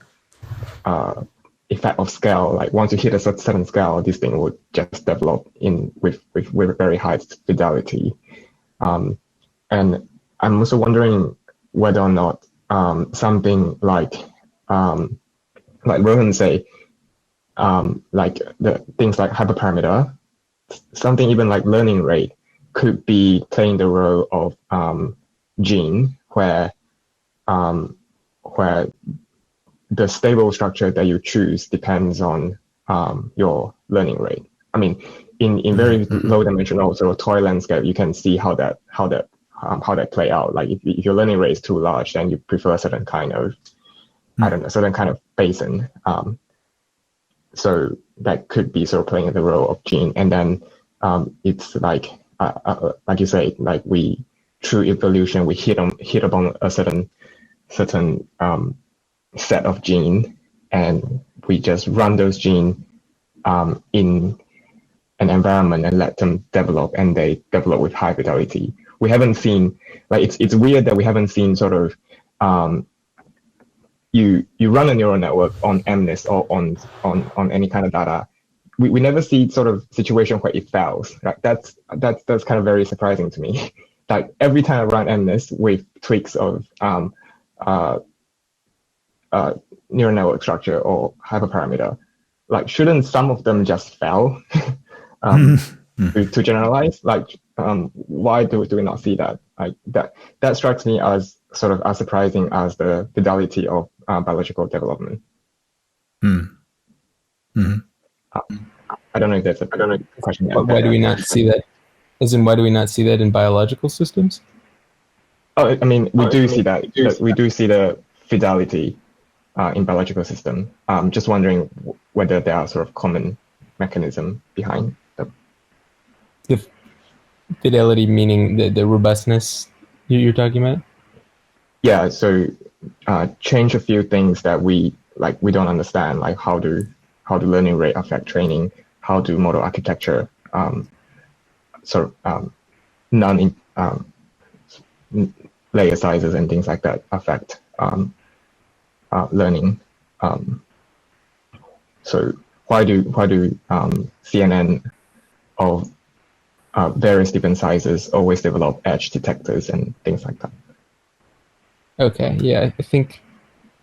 effect of scale, like once you hit a certain scale, this thing would just develop with very high fidelity. And I'm also wondering whether or not something like like Rohan say, like the things like hyperparameter, something even like learning rate could be playing the role of gene, where the stable structure that you choose depends on your learning rate. I mean, in very low dimensional sort of toy landscape, you can see how that play out. Like if your learning rate is too large, then you prefer a certain kind of certain kind of basin. So that could be sort of playing the role of gene. And then it's like you say, like we through evolution we hit upon a certain set of gene, and we just run those genes in an environment and let them develop, and they develop with high fidelity. We haven't seen, like, it's weird that we haven't seen sort of you run a neural network on MNIST or on any kind of data. We never see sort of situation where it fails. Right? That's kind of very surprising to me. Like every time I run MNIST with tweaks of neural network structure or hyperparameter, like shouldn't some of them just fail to generalize? Like why do we not see that? Like that strikes me as sort of as surprising as the fidelity of biological development. I don't know if that's a question. Why do we not see that? As in, why do we not see that in biological systems? Oh, I mean, we do see that. We do see the fidelity in biological system. Just wondering whether there are sort of common mechanism behind them. The fidelity meaning the robustness you're talking about? Yeah, so change a few things that we don't understand, like how do learning rate affect training, how do model architecture layer sizes and things like that affect learning. So why do CNN of various different sizes always develop edge detectors and things like that? Okay, yeah, I think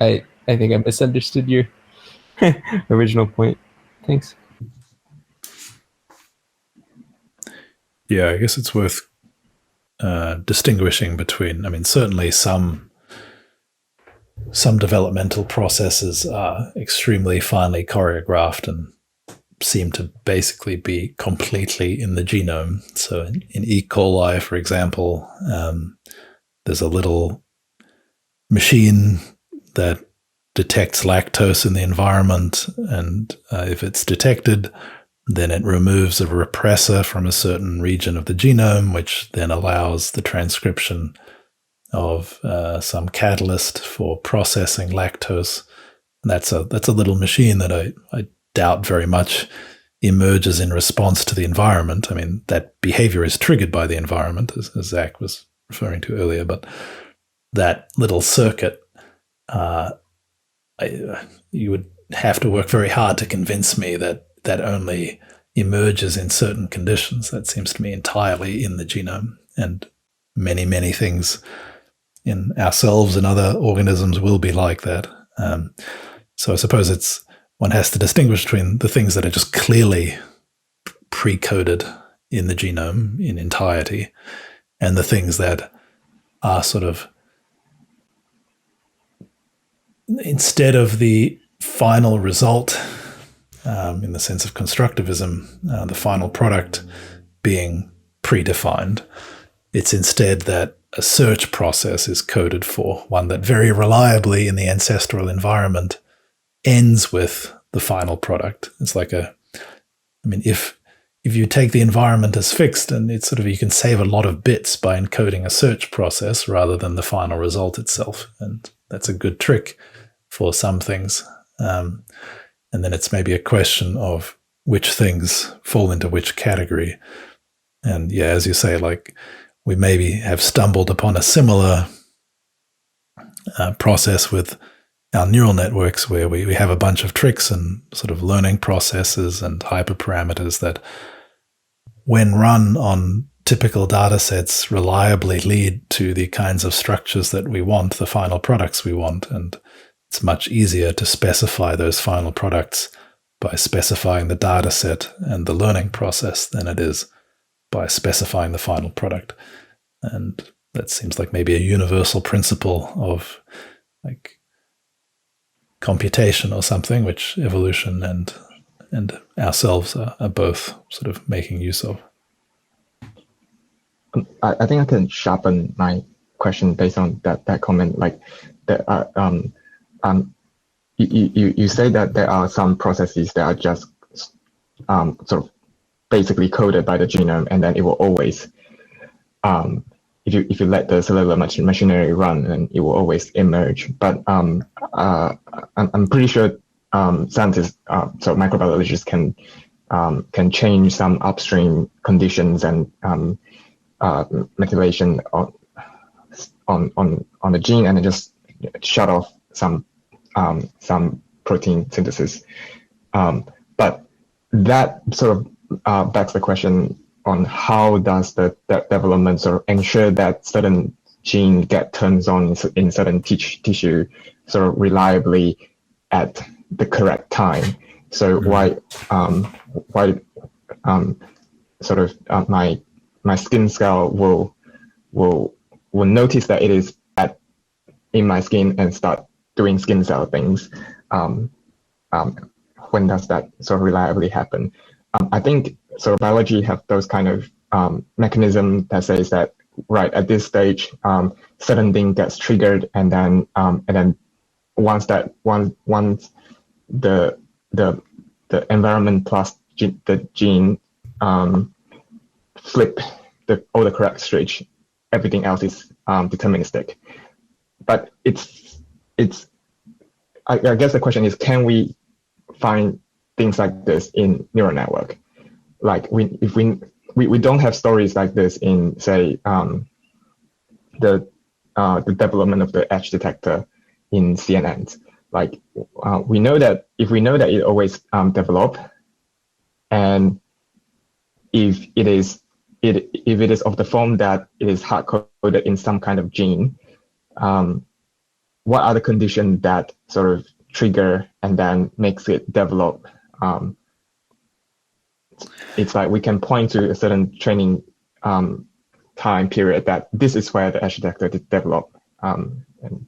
I misunderstood your original point. Thanks. Yeah, I guess it's worth distinguishing between, I mean, certainly some developmental processes are extremely finely choreographed and seem to basically be completely in the genome. So in E. coli, for example, there's a little machine that detects lactose in the environment, and if it's detected, then it removes a repressor from a certain region of the genome, which then allows the transcription of some catalyst for processing lactose. And that's a little machine that I doubt very much emerges in response to the environment. I mean, that behavior is triggered by the environment, as Zach was referring to earlier, but that little circuit, you would have to work very hard to convince me that only emerges in certain conditions. That seems to me entirely in the genome, and many, many things in ourselves and other organisms will be like that. So I suppose one has to distinguish between the things that are just clearly pre-coded in the genome in entirety and the things that are sort of, instead of the final result, in the sense of constructivism, the final product being predefined, it's instead that a search process is coded for, one that very reliably in the ancestral environment ends with the final product. It's like if you take the environment as fixed, and it's sort of, you can save a lot of bits by encoding a search process rather than the final result itself. And that's a good trick for some things. And then it's maybe a question of which things fall into which category. And yeah, as you say, like, we maybe have stumbled upon a similar process with our neural networks, where we have a bunch of tricks and sort of learning processes and hyperparameters that, when run on typical data sets, reliably lead to the kinds of structures that we want, the final products we want. And it's much easier to specify those final products by specifying the data set and the learning process than it is by specifying the final product. And that seems like maybe a universal principle of like computation or something, which evolution and ourselves are both sort of making use of. I think I can sharpen my question based on that comment. Like that, you say that there are some processes that are just sort of basically coded by the genome, and then it will always, if you let the cellular machinery run, then it will always emerge. But I'm pretty sure scientists, so microbiologists can change some upstream conditions and methylation on the gene, and then just shut off some protein synthesis. But that sort of begs the question on how does the development sort of ensure that certain gene get turns on in certain tissue sort of reliably at the correct time. So why sort of my skin cell will notice that it is in my skin and start doing skin cell things. When does that sort of reliably happen? I think sort of biology have those kind of mechanism that says that right at this stage, certain thing gets triggered, and then once the environment plus the gene flip all the correct switch, everything else is deterministic. But I guess the question is, can we find things like this in neural network? Like if we don't have stories like this in, say, the development of the edge detector in CNNs. Like we know that if we know that it always develop, and if it is of the form that it is hard coded in some kind of gene, what are the conditions that sort of trigger and then makes it develop? It's like we can point to a certain training time period that this is where the edge detector develop. And